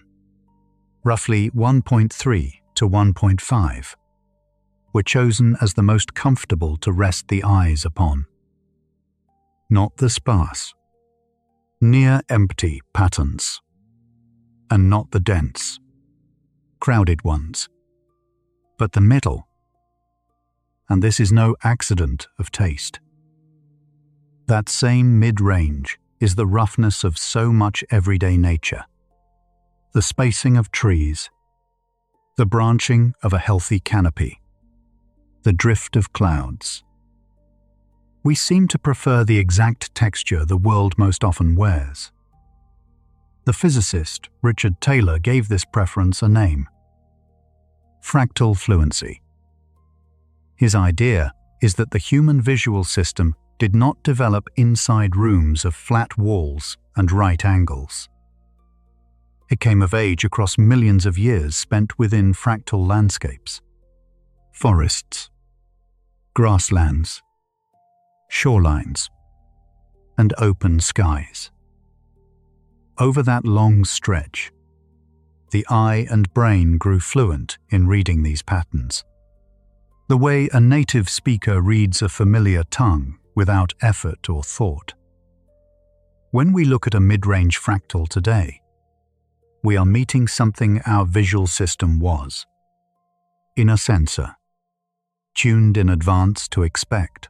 roughly 1.3 to 1.5, were chosen as the most comfortable to rest the eyes upon. Not the sparse, near-empty patterns, and not the dense, crowded ones, but the middle. And this is no accident of taste. That same mid-range is the roughness of so much everyday nature, the spacing of trees, the branching of a healthy canopy, the drift of clouds. We seem to prefer the exact texture the world most often wears. The physicist Richard Taylor gave this preference a name: fractal fluency. His idea is that the human visual system did not develop inside rooms of flat walls and right angles. It came of age across millions of years spent within fractal landscapes, forests, grasslands, shorelines, and open skies. Over that long stretch, the eye and brain grew fluent in reading these patterns, the way a native speaker reads a familiar tongue without effort or thought. When we look at a mid-range fractal today, we are meeting something our visual system was, in a sensor, tuned in advance to expect.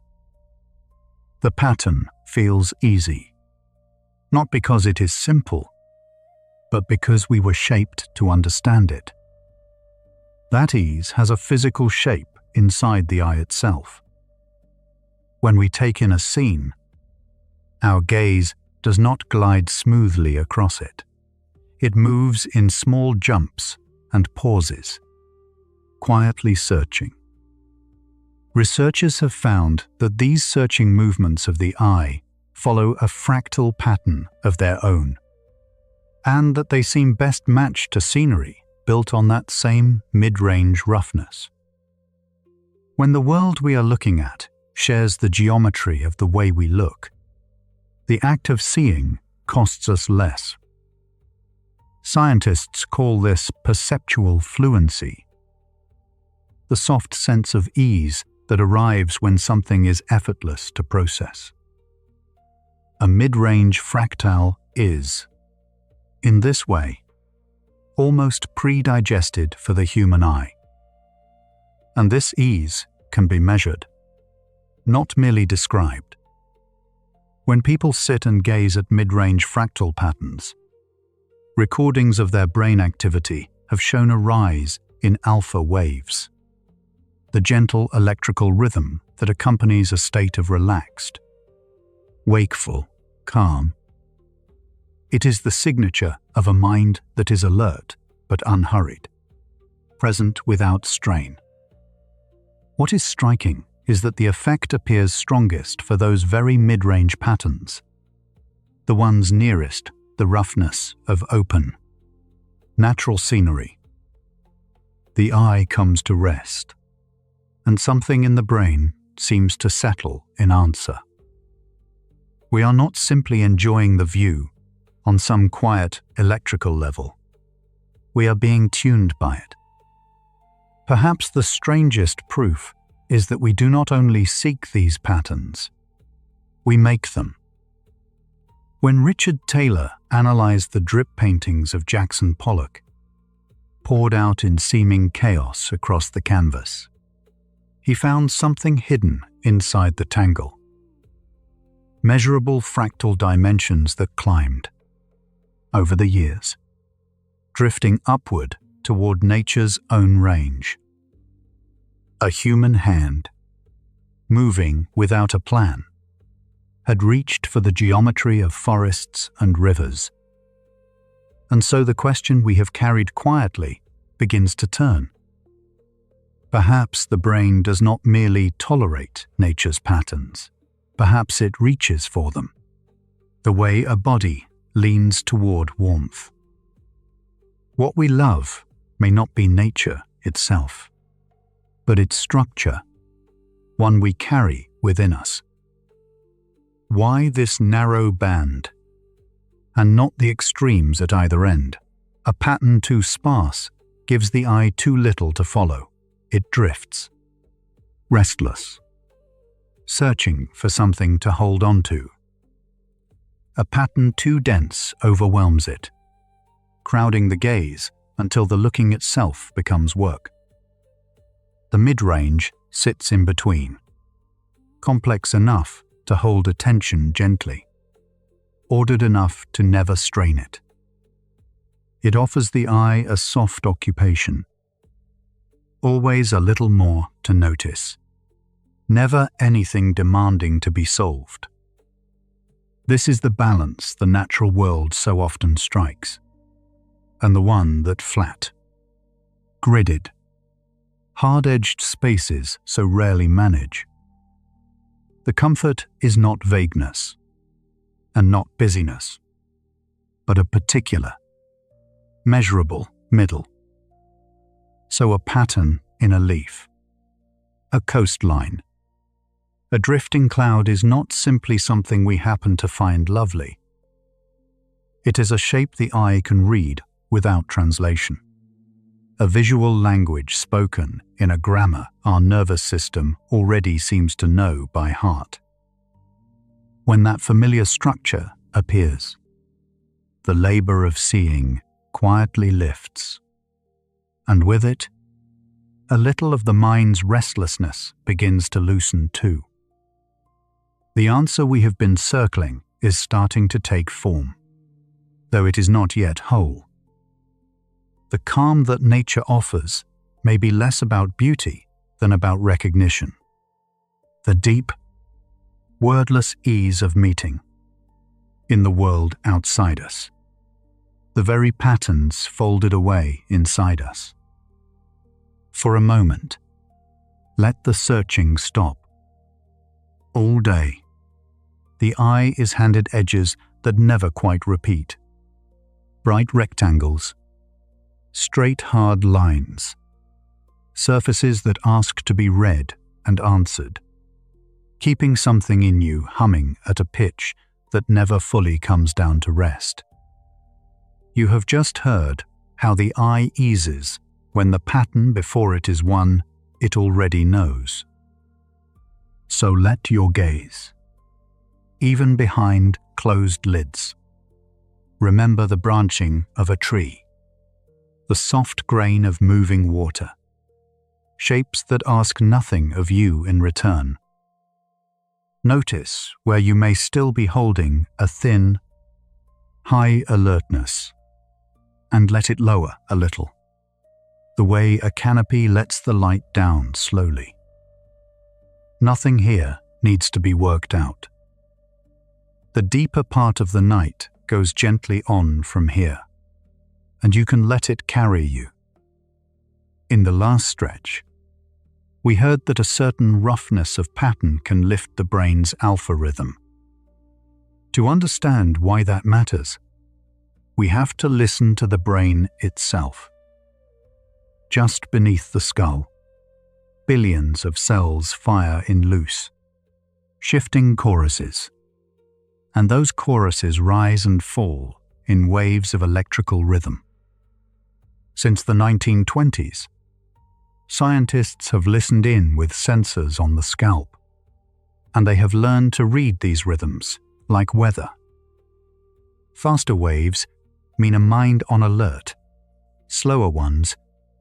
The pattern feels easy, not because it is simple, but because we were shaped to understand it. That ease has a physical shape inside the eye itself. When we take in a scene, our gaze does not glide smoothly across it. It moves in small jumps and pauses, quietly searching. Researchers have found that these searching movements of the eye follow a fractal pattern of their own, and that they seem best matched to scenery built on that same mid-range roughness. When the world we are looking at shares the geometry of the way we look, the act of seeing costs us less. Scientists call this perceptual fluency, the soft sense of ease that arrives when something is effortless to process. A mid-range fractal is, in this way, almost pre-digested for the human eye. And this ease can be measured, not merely described. When people sit and gaze at mid-range fractal patterns, recordings of their brain activity have shown a rise in alpha waves, the gentle electrical rhythm that accompanies a state of relaxed, wakeful calm. It is the signature of a mind that is alert but unhurried, present without strain. What is striking is that the effect appears strongest for those very mid-range patterns, the ones nearest the roughness of open, natural scenery. The eye comes to rest, and something in the brain seems to settle in answer. We are not simply enjoying the view on some quiet electrical level. We are being tuned by it. Perhaps the strangest proof is that we do not only seek these patterns, we make them. When Richard Taylor analyzed the drip paintings of Jackson Pollock, poured out in seeming chaos across the canvas, he found something hidden inside the tangle. Measurable fractal dimensions that climbed, over the years, drifting upward toward nature's own range. A human hand, moving without a plan, had reached for the geometry of forests and rivers. And so the question we have carried quietly begins to turn. Perhaps the brain does not merely tolerate nature's patterns. Perhaps it reaches for them, the way a body leans toward warmth. What we love may not be nature itself, but its structure, one we carry within us. Why this narrow band, and not the extremes at either end? A pattern too sparse gives the eye too little to follow. It drifts, restless, searching for something to hold on to. A pattern too dense overwhelms it, crowding the gaze until the looking itself becomes work. The mid-range sits in between, complex enough to hold attention gently, ordered enough to never strain it. It offers the eye a soft occupation, always a little more to notice, never anything demanding to be solved. This is the balance the natural world so often strikes, and the one that flat, gridded, hard-edged spaces so rarely manage. The comfort is not vagueness, and not busyness, but a particular, measurable middle. So a pattern in a leaf, a coastline. A drifting cloud is not simply something we happen to find lovely. It is a shape the eye can read without translation, a visual language spoken in a grammar our nervous system already seems to know by heart. When that familiar structure appears, the labor of seeing quietly lifts, and with it, a little of the mind's restlessness begins to loosen too. The answer we have been circling is starting to take form, though it is not yet whole. The calm that nature offers may be less about beauty than about recognition. The deep, wordless ease of meeting in the world outside us. The very patterns folded away inside us. For a moment, let the searching stop. All day, the eye is handed edges that never quite repeat. Bright rectangles, straight hard lines, surfaces that ask to be read and answered, keeping something in you humming at a pitch that never fully comes down to rest. You have just heard how the eye eases when the pattern before it is one it already knows. So let your gaze, even behind closed lids, remember the branching of a tree, the soft grain of moving water, shapes that ask nothing of you in return. Notice where you may still be holding a thin, high alertness, and let it lower a little, the way a canopy lets the light down slowly. Nothing here needs to be worked out. The deeper part of the night goes gently on from here, and you can let it carry you. In the last stretch, we heard that a certain roughness of pattern can lift the brain's alpha rhythm. To understand why that matters, we have to listen to the brain itself. Just beneath the skull, billions of cells fire in loose, shifting choruses, and those choruses rise and fall in waves of electrical rhythm. Since the 1920s, Scientists have listened in with sensors on the scalp, and they have learned to read these rhythms like weather. Faster waves mean a mind on alert. Slower ones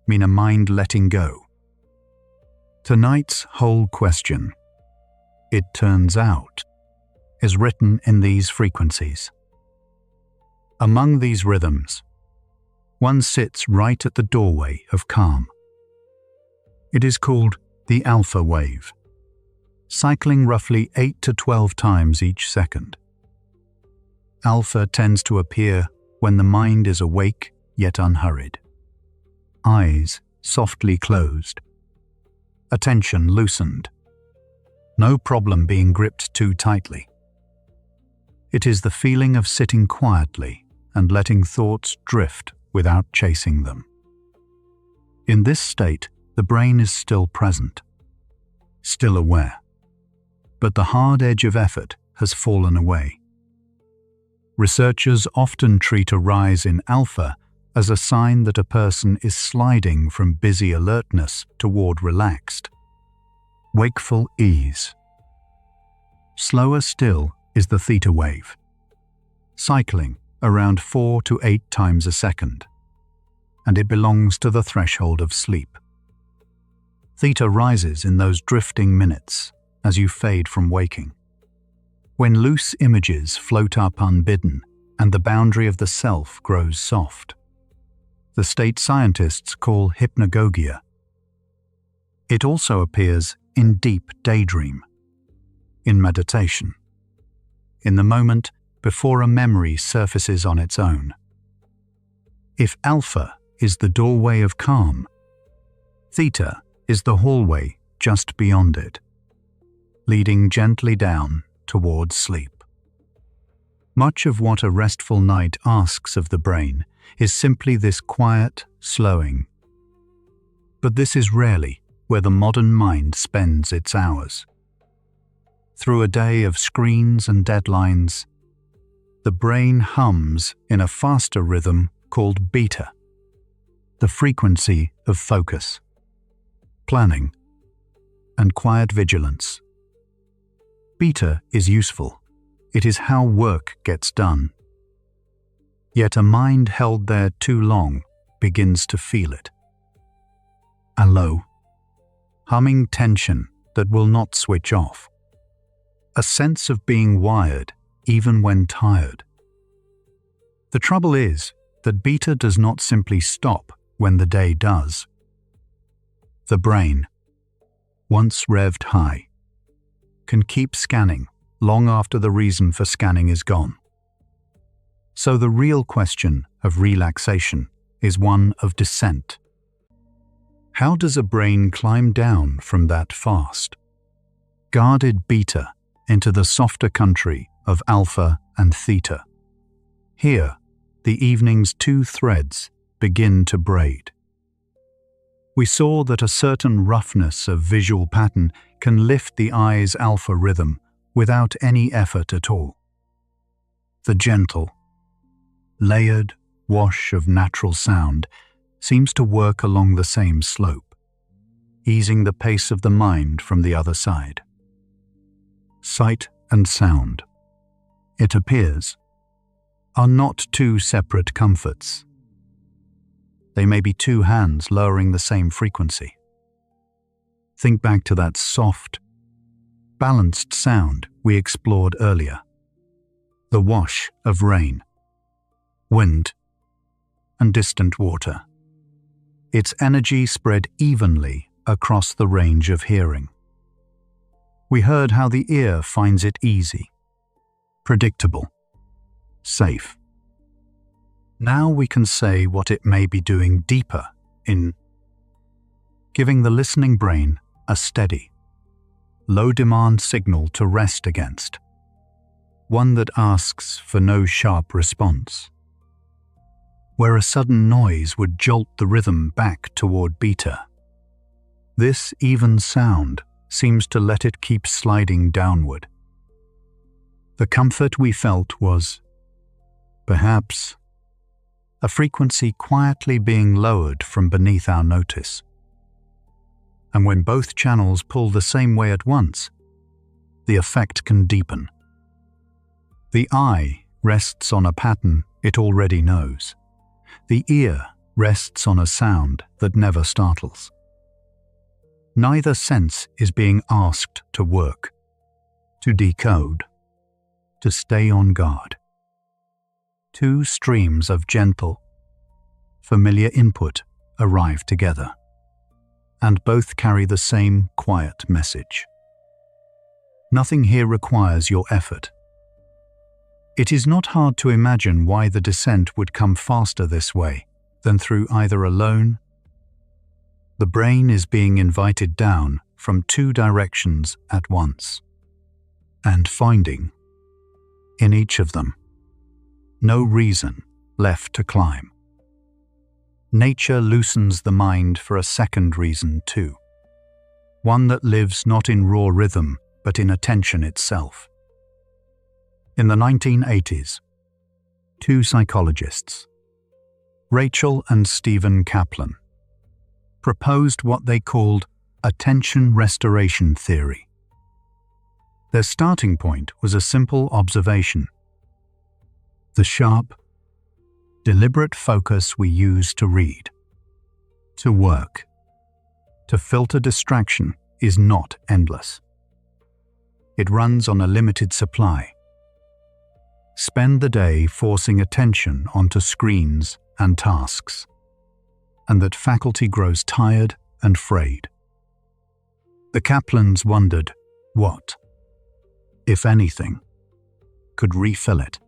mean a mind letting go. Tonight's whole question, it turns out, is written in these frequencies. Among these rhythms, one sits right at the doorway of calm. It is called the alpha wave, cycling roughly 8 to 12 times each second. Alpha tends to appear when the mind is awake yet unhurried, eyes softly closed, attention loosened, no problem being gripped too tightly. It is the feeling of sitting quietly and letting thoughts drift without chasing them. In this state, the brain is still present, still aware, but the hard edge of effort has fallen away. Researchers often treat a rise in alpha as a sign that a person is sliding from busy alertness toward relaxed, wakeful ease. Slower still is the theta wave, cycling around 4 to 8 times a second, and it belongs to the threshold of sleep. Theta rises in those drifting minutes as you fade from waking, when loose images float up unbidden and the boundary of the self grows soft. The state scientists call hypnagogia. It also appears in deep daydream, in meditation, in the moment before a memory surfaces on its own. If alpha is the doorway of calm, theta is the hallway just beyond it, leading gently down towards sleep. Much of what a restful night asks of the brain is simply this quiet slowing. But this is rarely where the modern mind spends its hours. Through a day of screens and deadlines, the brain hums in a faster rhythm called beta, the frequency of focus, planning, and quiet vigilance. Beta is useful. It is how work gets done. Yet a mind held there too long begins to feel it. A low, humming tension that will not switch off. A sense of being wired even when tired. The trouble is that beta does not simply stop when the day does. The brain, once revved high, can keep scanning long after the reason for scanning is gone. So the real question of relaxation is one of descent. How does a brain climb down from that fast, guarded beta into the softer country of alpha and theta? Here, the evening's two threads begin to braid. We saw that a certain roughness of visual pattern can lift the eye's alpha rhythm without any effort at all. The gentle, layered wash of natural sound seems to work along the same slope, easing the pace of the mind from the other side. Sight and sound, it appears, are not two separate comforts. They may be two hands lowering the same frequency. Think back to that soft, balanced sound we explored earlier. The wash of rain, wind, and distant water. Its energy spread evenly across the range of hearing. We heard how the ear finds it easy, predictable, safe. Now we can say what it may be doing deeper in giving the listening brain a steady, low-demand signal to rest against, one that asks for no sharp response. Where a sudden noise would jolt the rhythm back toward beta, this even sound seems to let it keep sliding downward. The comfort we felt was, perhaps, a frequency quietly being lowered from beneath our notice. and when both channels pull the same way at once, the effect can deepen. The eye rests on a pattern it already knows. The ear rests on a sound that never startles. Neither sense is being asked to work, to decode, to stay on guard. Two streams of gentle, familiar input arrive together, and both carry the same quiet message. Nothing here requires your effort. It is not hard to imagine why the descent would come faster this way than through either alone. The brain is being invited down from two directions at once, and finding, in each of them, no reason left to climb. Nature loosens the mind for a second reason too, one that lives not in raw rhythm but in attention itself. In the 1980s, two psychologists, Rachel and Stephen Kaplan, proposed what they called attention restoration theory. Their starting point was a simple observation. The sharp, deliberate focus we use to read, to work, to filter distraction is not endless. It runs on a limited supply. Spend the day forcing attention onto screens and tasks, and that faculty grows tired and frayed. The Kaplans wondered what, if anything, could refill it,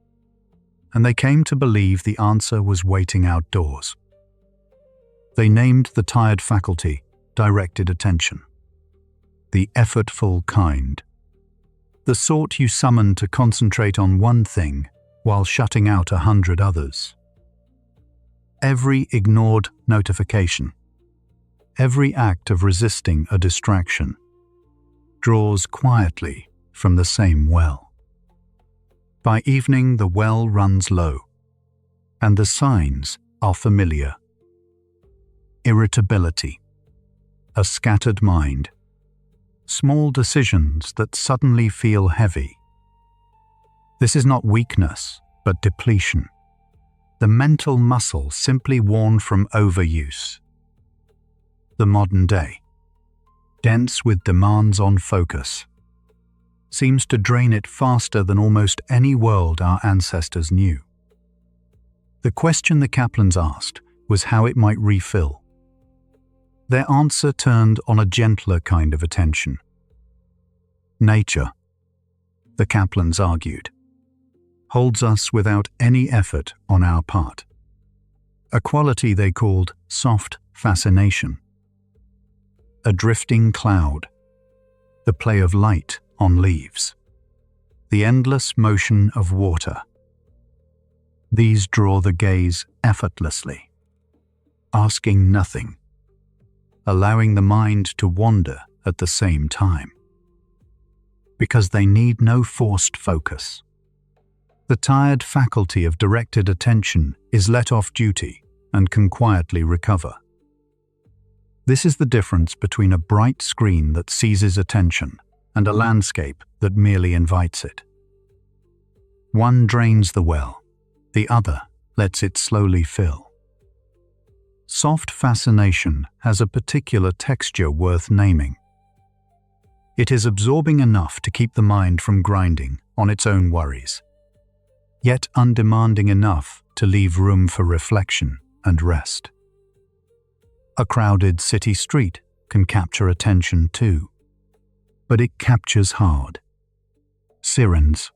and they came to believe the answer was waiting outdoors. They named the tired faculty directed attention, the effortful kind, the sort you summon to concentrate on one thing while shutting out 100 others. Every ignored notification, every act of resisting a distraction, draws quietly from the same well. By evening, the well runs low, and the signs are familiar. Irritability, a scattered mind, small decisions that suddenly feel heavy. This is not weakness, but depletion. The mental muscle simply worn from overuse. The modern day, dense with demands on focus, seems to drain it faster than almost any world our ancestors knew. The question the Kaplans asked was how it might refill. Their answer turned on a gentler kind of attention. Nature, the Kaplans argued, holds us without any effort on our part, a quality they called soft fascination. A drifting cloud, the play of light on leaves, the endless motion of water. These draw the gaze effortlessly, asking nothing, allowing the mind to wander at the same time. Because they need no forced focus. The tired faculty of directed attention is let off duty and can quietly recover. This is the difference between a bright screen that seizes attention and a landscape that merely invites it. One drains the well, the other lets it slowly fill. Soft fascination has a particular texture worth naming. It is absorbing enough to keep the mind from grinding on its own worries, yet undemanding enough to leave room for reflection and rest. A crowded city street can capture attention too, but it captures hard. Sirens,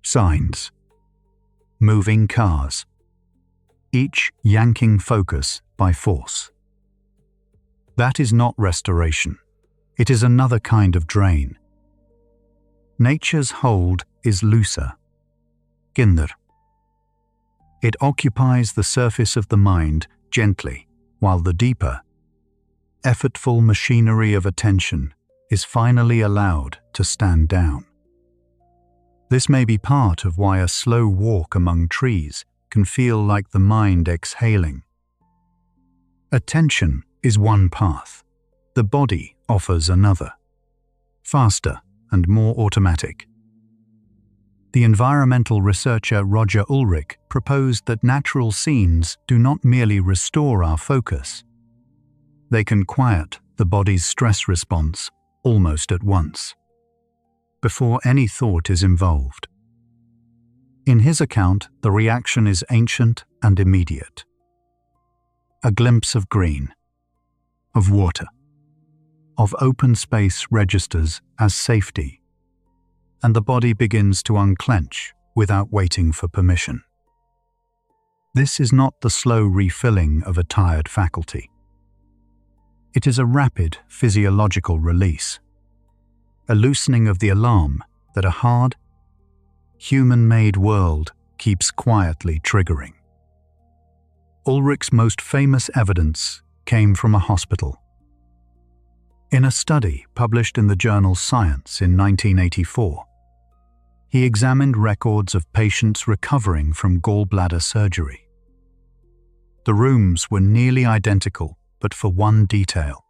signs, moving cars, each yanking focus by force. That is not restoration. It is another kind of drain. Nature's hold is looser, kinder. It occupies the surface of the mind gently, while the deeper, effortful machinery of attention is finally allowed to stand down. This may be part of why a slow walk among trees can feel like the mind exhaling. Attention is one path, the body offers another, faster and more automatic. The environmental researcher Roger Ulrich proposed that natural scenes do not merely restore our focus. They can quiet the body's stress response almost at once, before any thought is involved. In his account, the reaction is ancient and immediate. A glimpse of green, of water, of open space registers as safety, and the body begins to unclench without waiting for permission. This is not the slow refilling of a tired faculty. It is a rapid physiological release, a loosening of the alarm that a hard, human-made world keeps quietly triggering. Ulrich's most famous evidence came from a hospital. In a study published in the journal Science in 1984, he examined records of patients recovering from gallbladder surgery. The rooms were nearly identical, but for one detail.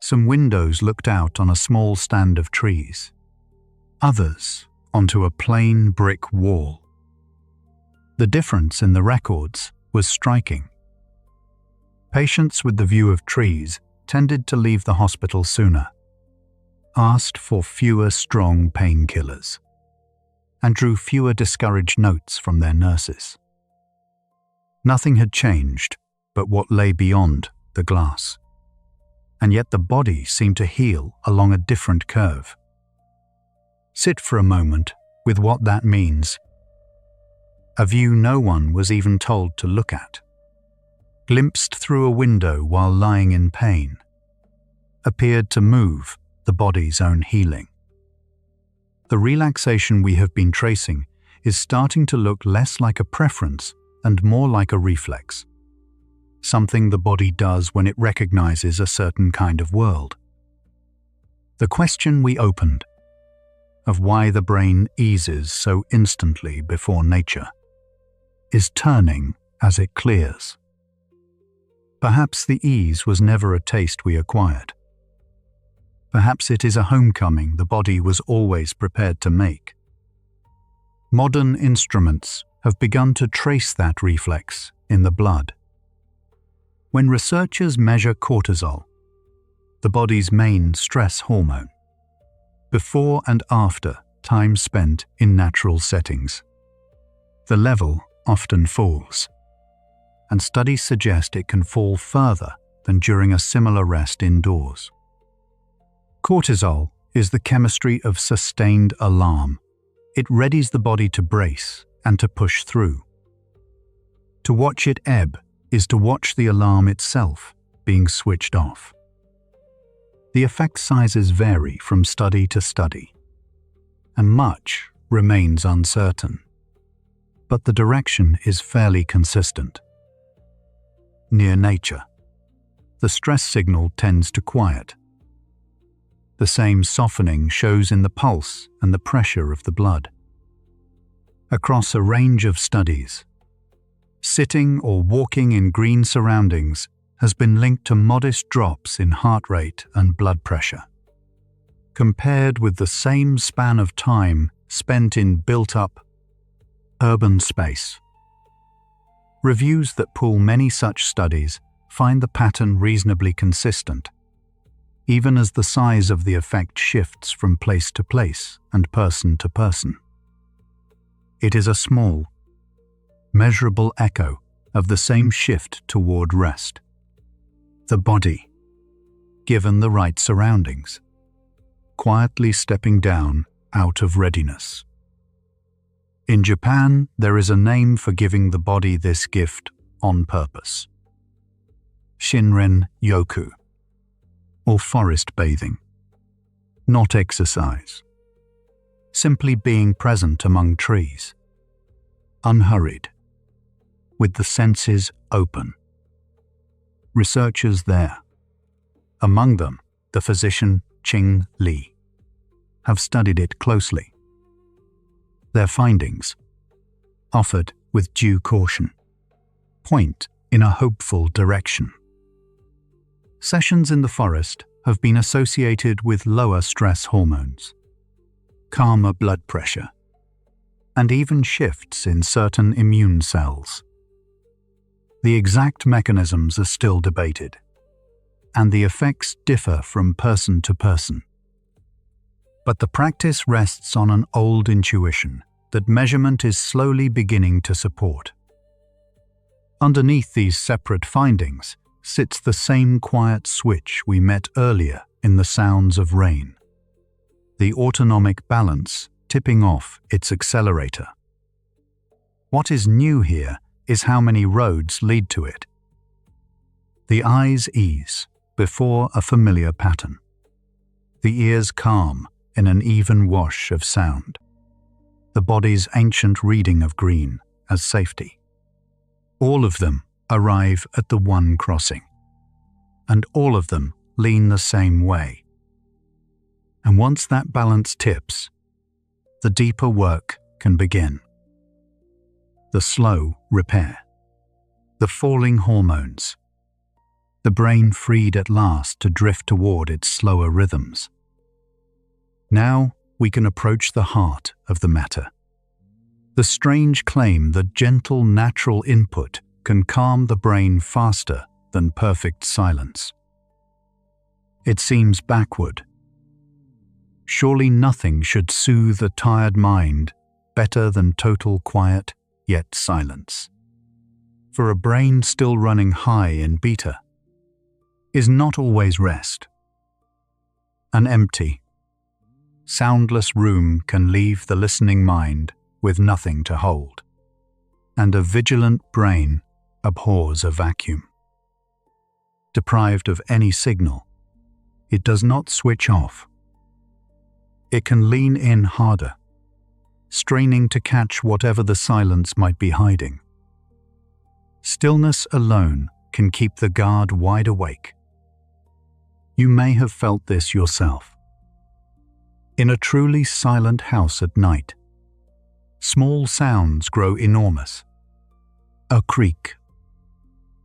Some windows looked out on a small stand of trees, others onto a plain brick wall. The difference in the records was striking. Patients with the view of trees tended to leave the hospital sooner, asked for fewer strong painkillers, and drew fewer discouraged notes from their nurses. Nothing had changed but what lay beyond the glass, and yet the body seemed to heal along a different curve. Sit for a moment with what that means. A view no one was even told to look at, glimpsed through a window while lying in pain, appeared to move the body's own healing. The relaxation we have been tracing is starting to look less like a preference and more like a reflex, something the body does when it recognizes a certain kind of world. The question we opened, of why the brain eases so instantly before nature, is turning as it clears. Perhaps the ease was never a taste we acquired. Perhaps it is a homecoming the body was always prepared to make. Modern instruments have begun to trace that reflex in the blood. When researchers measure cortisol, the body's main stress hormone, before and after time spent in natural settings, the level often falls, and studies suggest it can fall further than during a similar rest indoors. Cortisol is the chemistry of sustained alarm. It readies the body to brace and to push through. To watch it ebb is to watch the alarm itself being switched off. The effect sizes vary from study to study, and much remains uncertain, but the direction is fairly consistent. Near nature, the stress signal tends to quiet. The same softening shows in the pulse and the pressure of the blood. Across a range of studies, sitting or walking in green surroundings has been linked to modest drops in heart rate and blood pressure, compared with the same span of time spent in built-up urban space. Reviews that pull many such studies find the pattern reasonably consistent, even as the size of the effect shifts from place to place and person to person. It is a small, measurable echo of the same shift toward rest. The body, given the right surroundings, quietly stepping down out of readiness. In Japan, there is a name for giving the body this gift on purpose: Shinren Yoku, or forest bathing. Not exercise, simply being present among trees, unhurried, with the senses open. Researchers there, among them the physician Ching Li, have studied it closely. Their findings, offered with due caution, point in a hopeful direction. Sessions in the forest have been associated with lower stress hormones, calmer blood pressure, and even shifts in certain immune cells. The exact mechanisms are still debated, and the effects differ from person to person. But the practice rests on an old intuition that measurement is slowly beginning to support. Underneath these separate findings sits the same quiet switch we met earlier in the sounds of rain, the autonomic balance tipping off its accelerator. What is new here is how many roads lead to it. The eyes ease before a familiar pattern. The ears calm in an even wash of sound. The body's ancient reading of green as safety. All of them arrive at the one crossing, and all of them lean the same way. And once that balance tips, the deeper work can begin. The slow repair, the falling hormones, the brain freed at last to drift toward its slower rhythms. Now we can approach the heart of the matter. The strange claim that gentle natural input can calm the brain faster than perfect silence. It seems backward. Surely nothing should soothe a tired mind better than total quiet, yet silence. For a brain still running high in beta is not always rest. An empty, soundless room can leave the listening mind with nothing to hold, and a vigilant brain abhors a vacuum. Deprived of any signal, it does not switch off. It can lean in harder, straining to catch whatever the silence might be hiding. Stillness alone can keep the guard wide awake. You may have felt this yourself. In a truly silent house at night, small sounds grow enormous. A creak,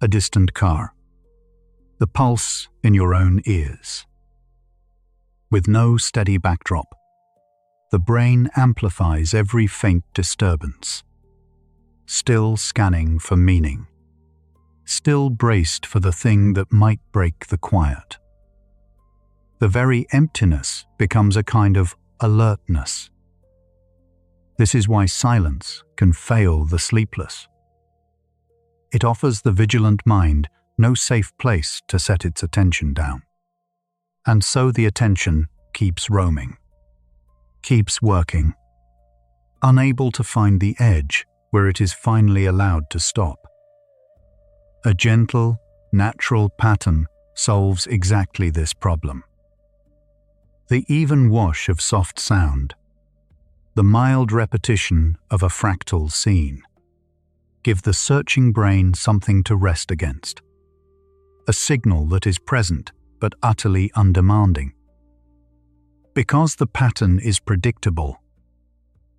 a distant car, the pulse in your own ears. With no steady backdrop, the brain amplifies every faint disturbance, still scanning for meaning, still braced for the thing that might break the quiet. The very emptiness becomes a kind of alertness. This is why silence can fail the sleepless. It offers the vigilant mind no safe place to set its attention down. And so the attention keeps roaming, keeps working, unable to find the edge where it is finally allowed to stop. A gentle, natural pattern solves exactly this problem. The even wash of soft sound, the mild repetition of a fractal scene, give the searching brain something to rest against, a signal that is present but utterly undemanding. Because the pattern is predictable,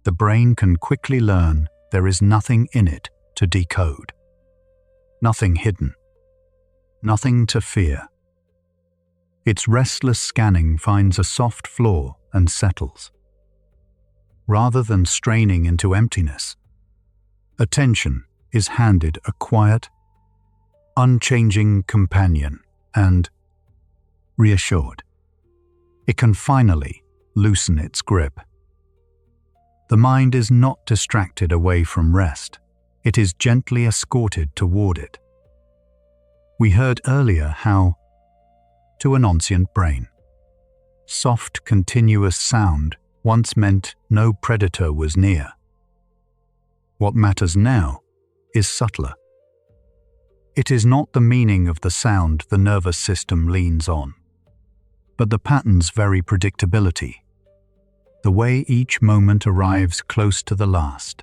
the brain can quickly learn there is nothing in it to decode, nothing hidden, nothing to fear. Its restless scanning finds a soft floor and settles. Rather than straining into emptiness, attention is handed a quiet, unchanging companion and, reassured, it can finally loosen its grip. The mind is not distracted away from rest. It is gently escorted toward it. We heard earlier how, to an ancient brain, soft, continuous sound once meant no predator was near. What matters now is subtler. It is not the meaning of the sound the nervous system leans on, but the pattern's very predictability, the way each moment arrives close to the last,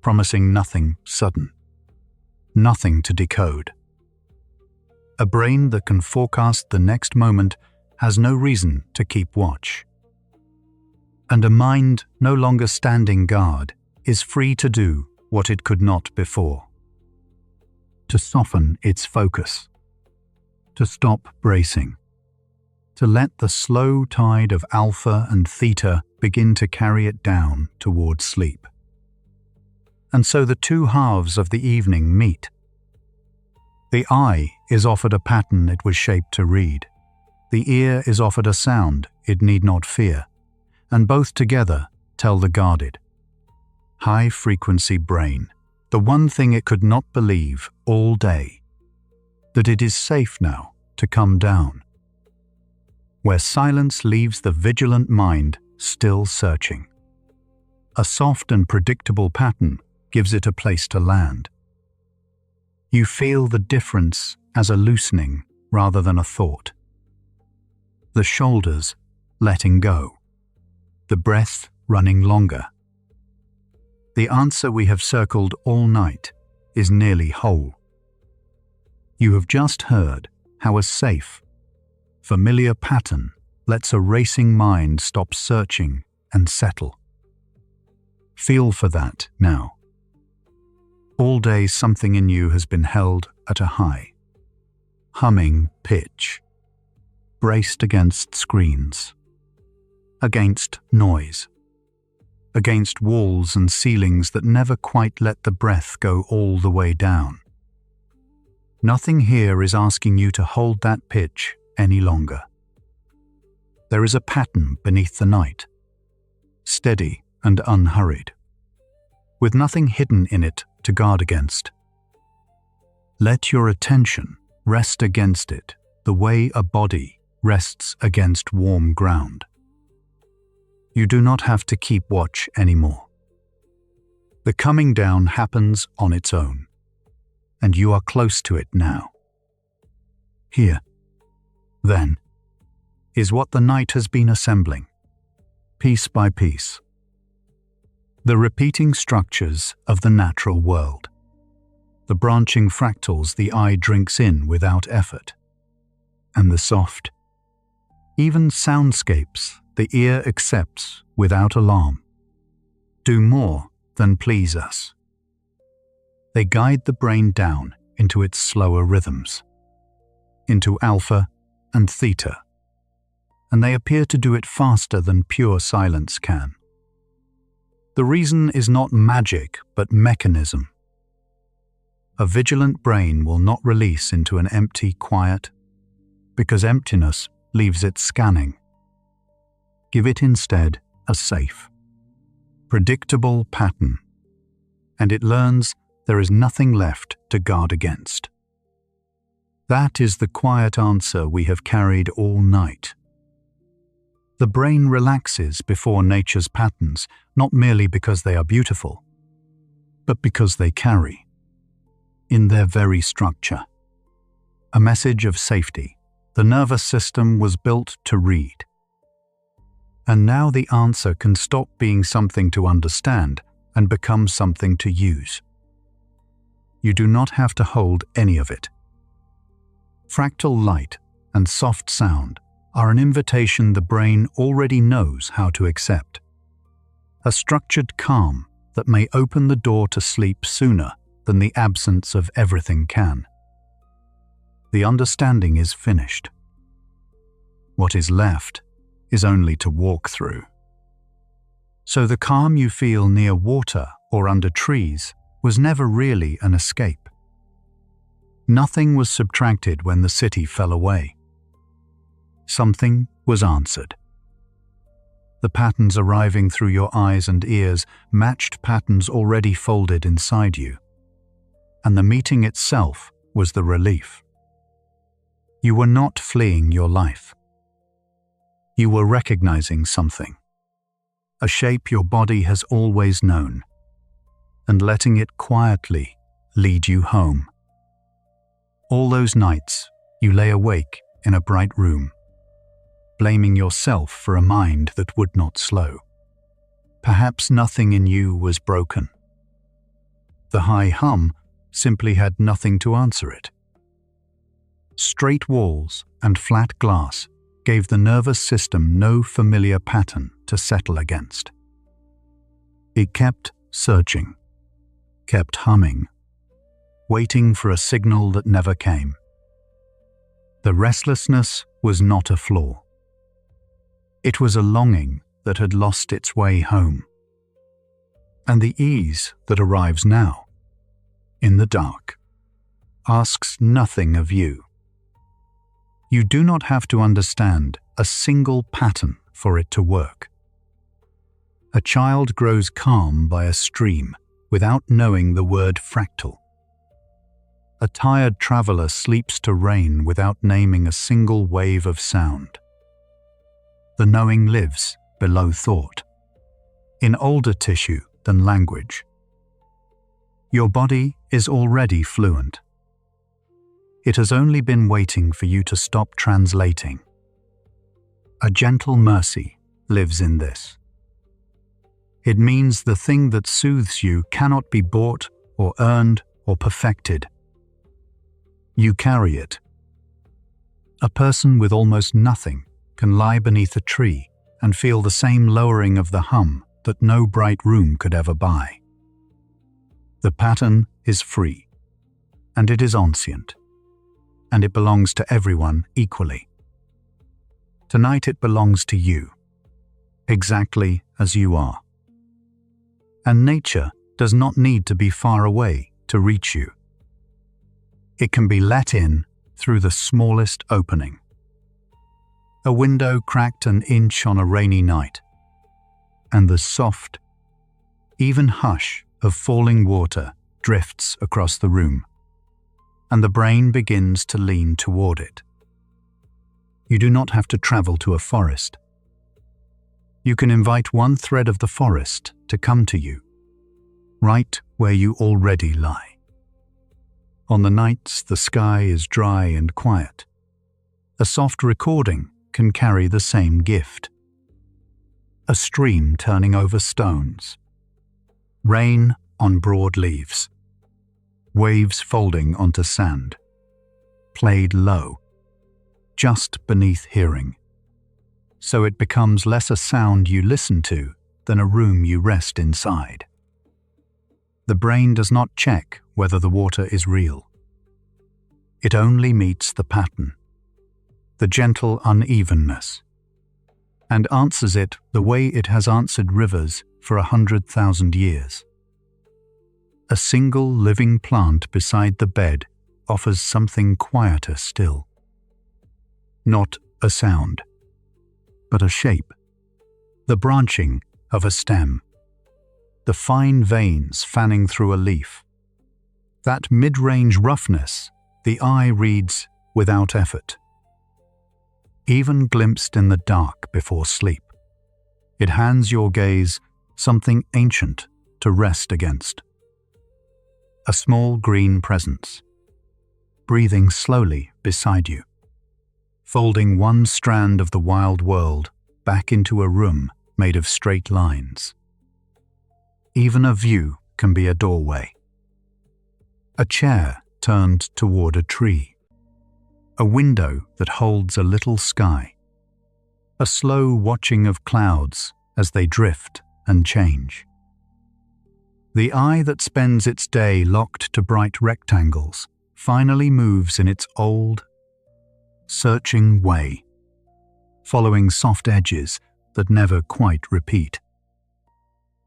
promising nothing sudden, nothing to decode. A brain that can forecast the next moment has no reason to keep watch. And a mind no longer standing guard is free to do what it could not before. To soften its focus, to stop bracing, to let the slow tide of alpha and theta begin to carry it down towards sleep. And so the two halves of the evening meet. The eye is offered a pattern it was shaped to read. The ear is offered a sound it need not fear, and both together tell the guarded, high-frequency brain, the one thing it could not believe all day, that it is safe now to come down, where silence leaves the vigilant mind still searching. A soft and predictable pattern gives it a place to land. You feel the difference as a loosening rather than a thought. The shoulders letting go, the breath running longer. The answer we have circled all night is nearly whole. You have just heard how a safe, familiar pattern lets a racing mind stop searching and settle. Feel for that now. All day something in you has been held at a high, humming pitch, braced against screens, against noise, against walls and ceilings that never quite let the breath go all the way down. Nothing here is asking you to hold that pitch any longer. There is a pattern beneath the night, steady and unhurried, with nothing hidden in it to guard against. Let your attention rest against it the way a body rests against warm ground. You do not have to keep watch anymore. The coming down happens on its own, and you are close to it now. Here, then, is what the night has been assembling, piece by piece. The repeating structures of the natural world, the branching fractals the eye drinks in without effort, and the soft, even soundscapes the ear accepts without alarm, do more than please us. They guide the brain down into its slower rhythms, into alpha and theta, and they appear to do it faster than pure silence can. The reason is not magic, but mechanism. A vigilant brain will not release into an empty quiet, because emptiness leaves it scanning. Give it instead a safe, predictable pattern, and it learns there is nothing left to guard against. That is the quiet answer we have carried all night. The brain relaxes before nature's patterns, not merely because they are beautiful, but because they carry, in their very structure, a message of safety the nervous system was built to read. And now the answer can stop being something to understand and become something to use. You do not have to hold any of it. Fractal light and soft sound are an invitation the brain already knows how to accept. A structured calm that may open the door to sleep sooner than the absence of everything can. The understanding is finished. What is left is only to walk through. So the calm you feel near water or under trees was never really an escape. Nothing was subtracted when the city fell away. Something was answered. The patterns arriving through your eyes and ears matched patterns already folded inside you, and the meeting itself was the relief. You were not fleeing your life. You were recognizing something, a shape your body has always known, and letting it quietly lead you home. All those nights you lay awake in a bright room, blaming yourself for a mind that would not slow. Perhaps nothing in you was broken. The high hum simply had nothing to answer it. Straight walls and flat glass gave the nervous system no familiar pattern to settle against. It kept searching, kept humming, waiting for a signal that never came. The restlessness was not a flaw. It was a longing that had lost its way home. And the ease that arrives now, in the dark, asks nothing of you. You do not have to understand a single pattern for it to work. A child grows calm by a stream without knowing the word fractal. A tired traveler sleeps to rain without naming a single wave of sound. The knowing lives below thought, in older tissue than language. Your body is already fluent. It has only been waiting for you to stop translating. A gentle mercy lives in this. It means the thing that soothes you cannot be bought or earned or perfected. You carry it. A person with almost nothing can lie beneath a tree and feel the same lowering of the hum that no bright room could ever buy. The pattern is free, and it is omniscient, and it belongs to everyone equally. Tonight it belongs to you, exactly as you are. And nature does not need to be far away to reach you. It can be let in through the smallest opening. A window cracked an inch on a rainy night, and the soft, even hush of falling water drifts across the room, and the brain begins to lean toward it. You do not have to travel to a forest. You can invite one thread of the forest to come to you, right where you already lie. On the nights the sky is dry and quiet, a soft recording can carry the same gift. A stream turning over stones, rain on broad leaves, waves folding onto sand, played low, just beneath hearing, so it becomes less a sound you listen to than a room you rest inside. The brain does not check whether the water is real. It only meets the pattern, the gentle unevenness, and answers it the way it has answered rivers for 100,000 years. A single living plant beside the bed offers something quieter still. Not a sound, but a shape, the branching of a stem, the fine veins fanning through a leaf. That mid-range roughness the eye reads without effort. Even glimpsed in the dark before sleep, it hands your gaze something ancient to rest against. A small green presence, breathing slowly beside you, folding one strand of the wild world back into a room made of straight lines. Even a view can be a doorway. A chair turned toward a tree. A window that holds a little sky. A slow watching of clouds as they drift and change. The eye that spends its day locked to bright rectangles finally moves in its old, searching way, following soft edges that never quite repeat.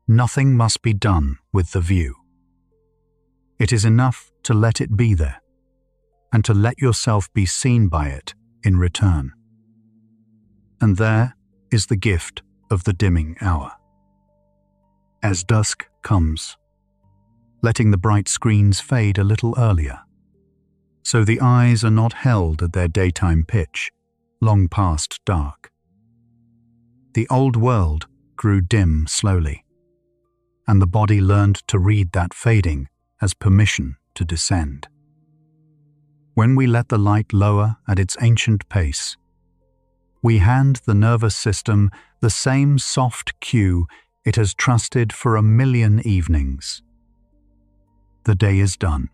Nothing must be done with the view. It is enough to let it be there, and to let yourself be seen by it in return. And there is the gift of the dimming hour. As dusk comes, letting the bright screens fade a little earlier, so the eyes are not held at their daytime pitch, long past dark. The old world grew dim slowly, and the body learned to read that fading as permission to descend. When we let the light lower at its ancient pace, we hand the nervous system the same soft cue it has trusted for 1,000,000 evenings. The day is done.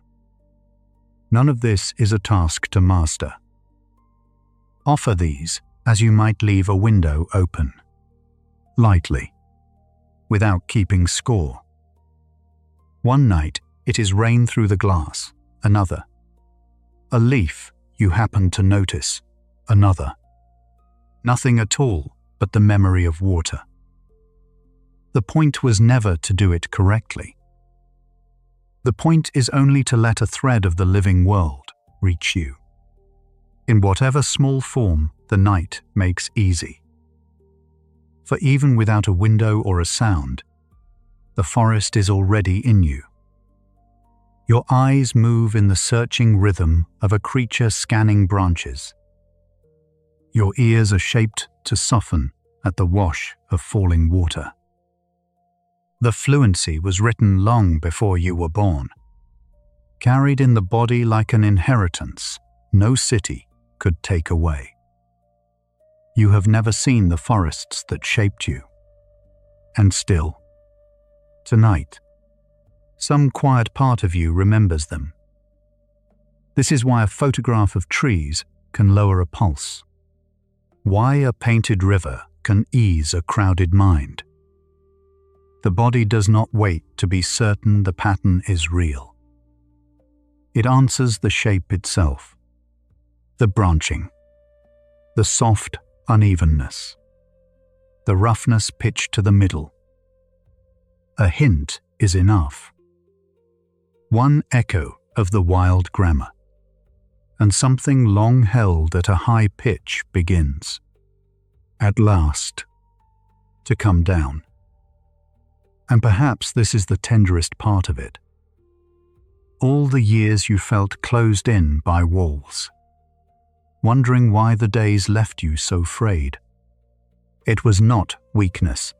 None of this is a task to master. Offer these as you might leave a window open, lightly, without keeping score. One night it is rain through the glass, another. A leaf you happened to notice another. Nothing at all but the memory of water. The point was never to do it correctly. The point is only to let a thread of the living world reach you, in whatever small form the night makes easy. For even without a window or a sound, the forest is already in you. Your eyes move in the searching rhythm of a creature scanning branches. Your ears are shaped to soften at the wash of falling water. The fluency was written long before you were born. Carried in the body like an inheritance, no city could take away. You have never seen the forests that shaped you. And still, tonight, some quiet part of you remembers them. This is why a photograph of trees can lower a pulse. Why a painted river can ease a crowded mind. The body does not wait to be certain the pattern is real. It answers the shape itself, the branching, the soft unevenness, the roughness pitched to the middle. A hint is enough. One echo of the wild grammar, and something long held at a high pitch begins, at last, to come down. And perhaps this is the tenderest part of it. All the years you felt closed in by walls, wondering why the days left you so frayed. It was not weakness.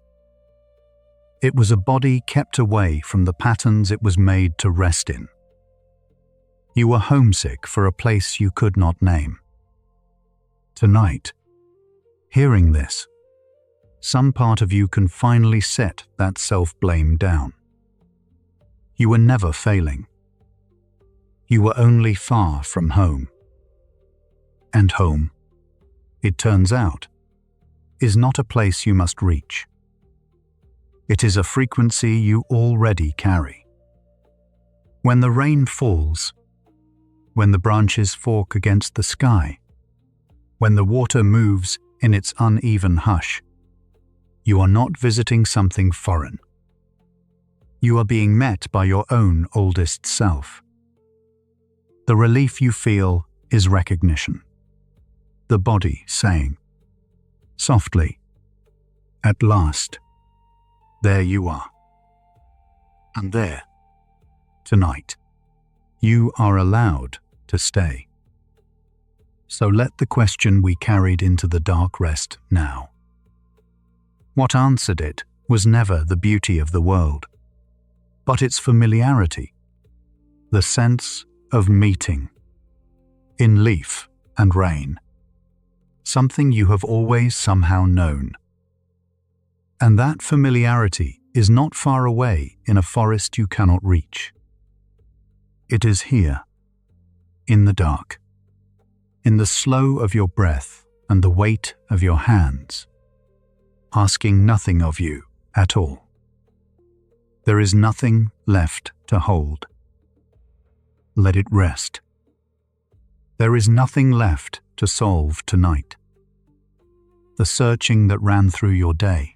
It was a body kept away from the patterns it was made to rest in. You were homesick for a place you could not name. Tonight, hearing this, some part of you can finally set that self-blame down. You were never failing. You were only far from home. And home, it turns out, is not a place you must reach. It is a frequency you already carry. When the rain falls, when the branches fork against the sky, when the water moves in its uneven hush, you are not visiting something foreign. You are being met by your own oldest self. The relief you feel is recognition. The body saying, softly, at last, there you are. And there, tonight, you are allowed to stay. So let the question we carried into the dark rest now. What answered it was never the beauty of the world, but its familiarity, the sense of meeting, in leaf and rain, something you have always somehow known. And that familiarity is not far away in a forest you cannot reach. It is here, in the dark, in the slow of your breath and the weight of your hands, asking nothing of you at all. There is nothing left to hold. Let it rest. There is nothing left to solve tonight. The searching that ran through your day,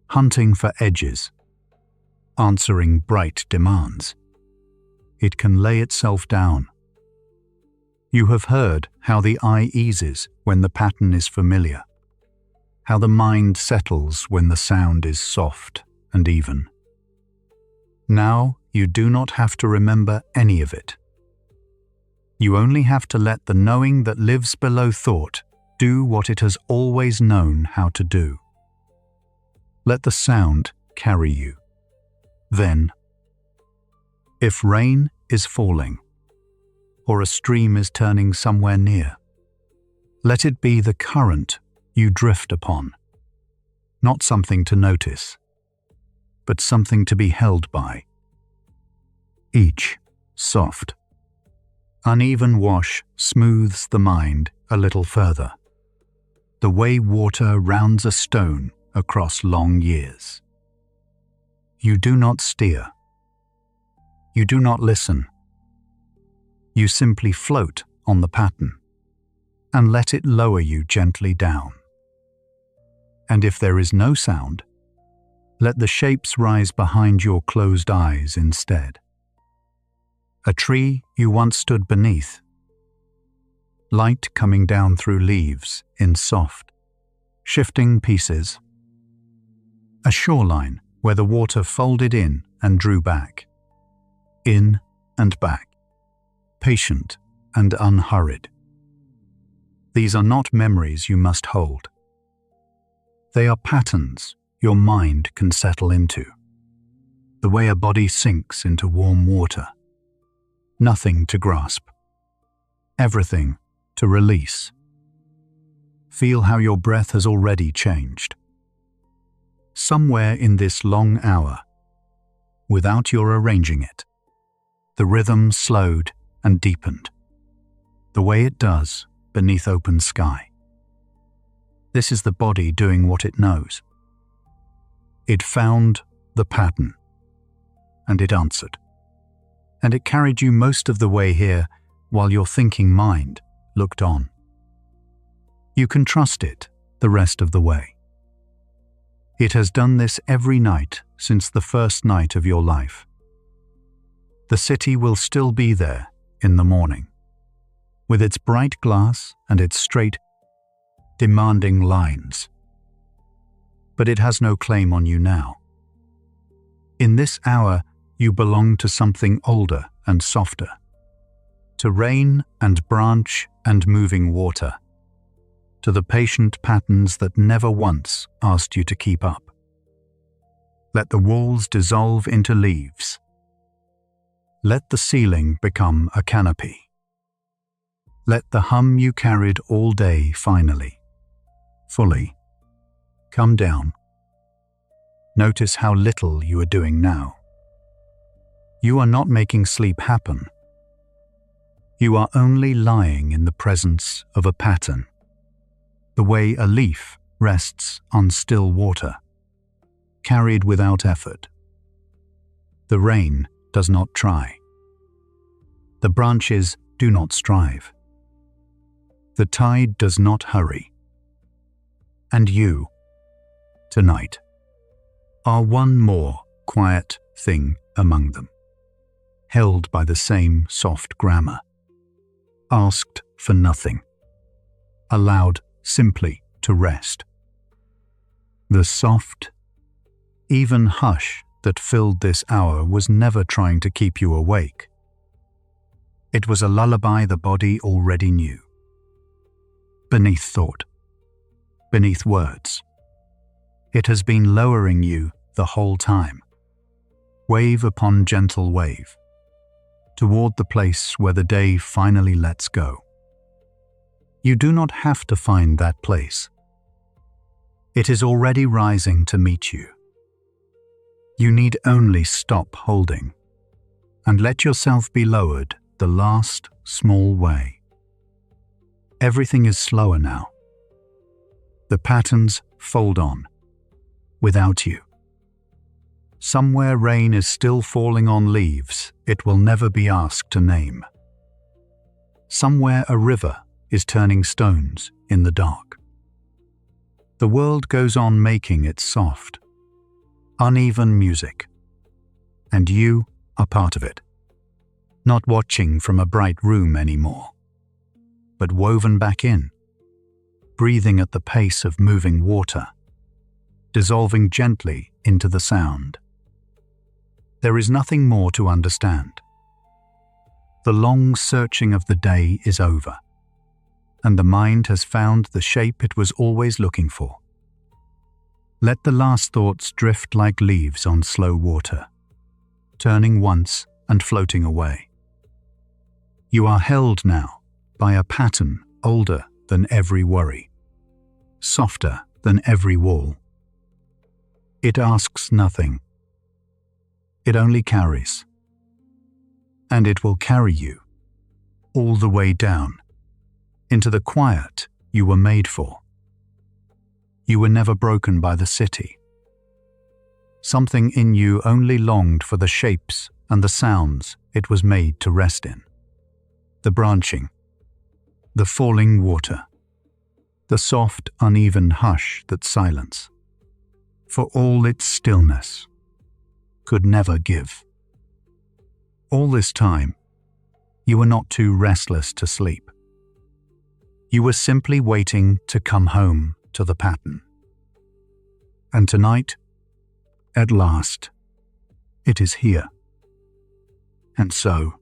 hunting for edges, answering bright demands, it can lay itself down. You have heard how the eye eases when the pattern is familiar, how the mind settles when the sound is soft and even. Now you do not have to remember any of it. You only have to let the knowing that lives below thought do what it has always known how to do. Let the sound carry you. Then, if rain is falling, or a stream is turning somewhere near, let it be the current you drift upon, not something to notice, but something to be held by. Each soft, uneven wash smooths the mind a little further, the way water rounds a stone across long years. You do not steer. You do not listen. You simply float on the pattern and let it lower you gently down. And if there is no sound, let the shapes rise behind your closed eyes instead. A tree you once stood beneath, light coming down through leaves in soft, shifting pieces. A shoreline where the water folded in and drew back, in and back, patient and unhurried. These are not memories you must hold. They are patterns your mind can settle into, the way a body sinks into warm water. Nothing to grasp, everything to release. Feel how your breath has already changed. Somewhere in this long hour, without your arranging it, the rhythm slowed and deepened, the way it does beneath open sky. This is the body doing what it knows. It found the pattern, and it answered. And it carried you most of the way here while your thinking mind looked on. You can trust it the rest of the way. It has done this every night since the first night of your life. The city will still be there in the morning, with its bright glass and its straight, demanding lines. But it has no claim on you now. In this hour, you belong to something older and softer, to rain and branch and moving water, to the patient patterns that never once asked you to keep up. Let the walls dissolve into leaves. Let the ceiling become a canopy. Let the hum you carried all day finally, fully, come down. Notice how little you are doing now. You are not making sleep happen. You are only lying in the presence of a pattern, the way a leaf rests on still water, carried without effort. The rain does not try. The branches do not strive. The tide does not hurry. And you, tonight, are one more quiet thing among them, held by the same soft grammar, asked for nothing, allowed simply to rest. The soft, even hush that filled this hour was never trying to keep you awake. It was a lullaby the body already knew. Beneath thought, beneath words, it has been lowering you the whole time, wave upon gentle wave, toward the place where the day finally lets go. You do not have to find that place. It is already rising to meet you. You need only stop holding and let yourself be lowered the last small way. Everything is slower now. The patterns fold on, without you. Somewhere rain is still falling on leaves it will never be asked to name. Somewhere a river is turning stones in the dark. The world goes on making its soft, uneven music, and you are part of it, not watching from a bright room anymore, but woven back in, breathing at the pace of moving water, dissolving gently into the sound. There is nothing more to understand. The long searching of the day is over, and the mind has found the shape it was always looking for. Let the last thoughts drift like leaves on slow water, turning once and floating away. You are held now by a pattern older than every worry, softer than every wall. It asks nothing. It only carries. And it will carry you all the way down into the quiet you were made for. You were never broken by the city. Something in you only longed for the shapes and the sounds it was made to rest in. The branching, the falling water, the soft, uneven hush that silence, for all its stillness, could never give. All this time, you were not too restless to sleep. You were simply waiting to come home to the pattern. And tonight, at last, it is here. And so,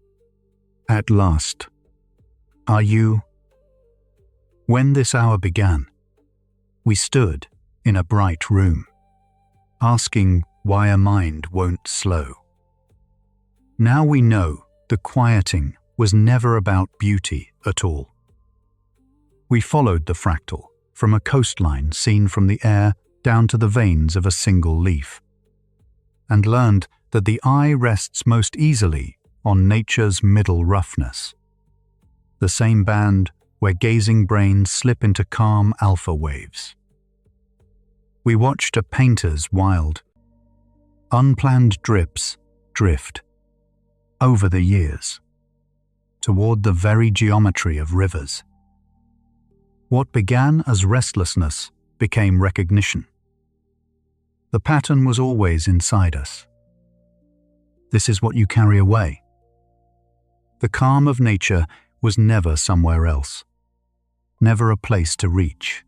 at last, are you? When this hour began, we stood in a bright room, asking why a mind won't slow. Now we know the quieting was never about beauty at all. We followed the fractal from a coastline seen from the air down to the veins of a single leaf, and learned that the eye rests most easily on nature's middle roughness, the same band where gazing brains slip into calm alpha waves. We watched a painter's wild, unplanned drips drift over the years toward the very geometry of rivers. What began as restlessness became recognition. The pattern was always inside us. This is what you carry away. The calm of nature was never somewhere else, never a place to reach.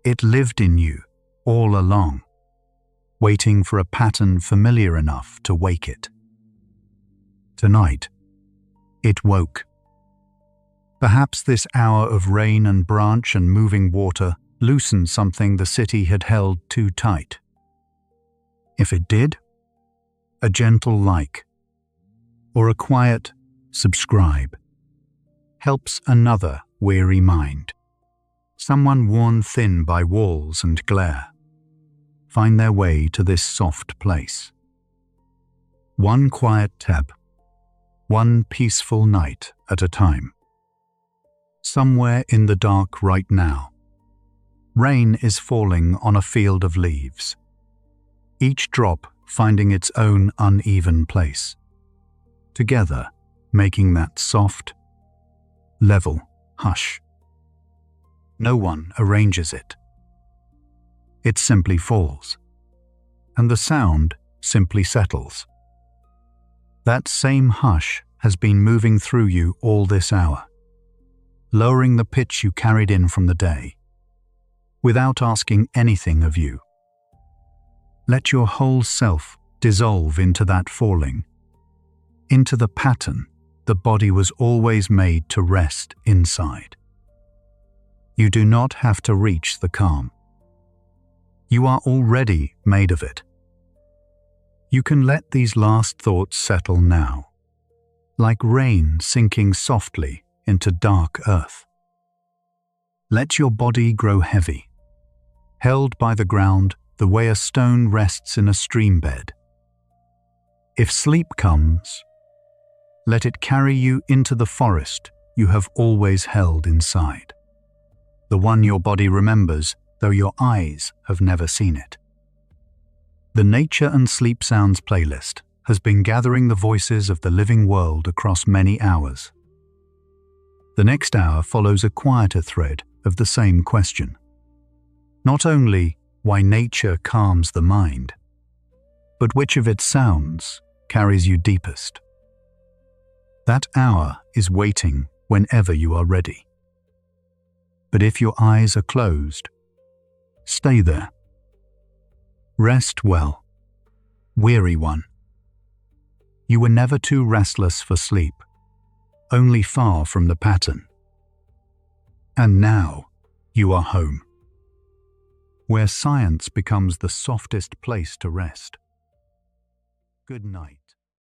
It lived in you all along, waiting for a pattern familiar enough to wake it. Tonight, it woke. Perhaps this hour of rain and branch and moving water loosened something the city had held too tight. If it did, a gentle like, or a quiet subscribe, helps another weary mind, someone worn thin by walls and glare, find their way to this soft place. One quiet tab, one peaceful night at a time. Somewhere in the dark right now, rain is falling on a field of leaves, each drop finding its own uneven place, together making that soft, level hush. No one arranges it. It simply falls, and the sound simply settles. That same hush has been moving through you all this hour, lowering the pitch you carried in from the day, without asking anything of you. Let your whole self dissolve into that falling, into the pattern the body was always made to rest inside. You do not have to reach the calm. You are already made of it. You can let these last thoughts settle now, like rain sinking softly into dark earth. Let your body grow heavy, held by the ground the way a stone rests in a stream bed. If sleep comes, let it carry you into the forest you have always held inside, the one your body remembers though your eyes have never seen it. The Nature and Sleep Sounds playlist has been gathering the voices of the living world across many hours. The next hour follows a quieter thread of the same question. Not only why nature calms the mind, but which of its sounds carries you deepest. That hour is waiting whenever you are ready. But if your eyes are closed, stay there. Rest well, weary one. You were never too restless for sleep, only far from the pattern. And now you are home, where science becomes the softest place to rest. Good night.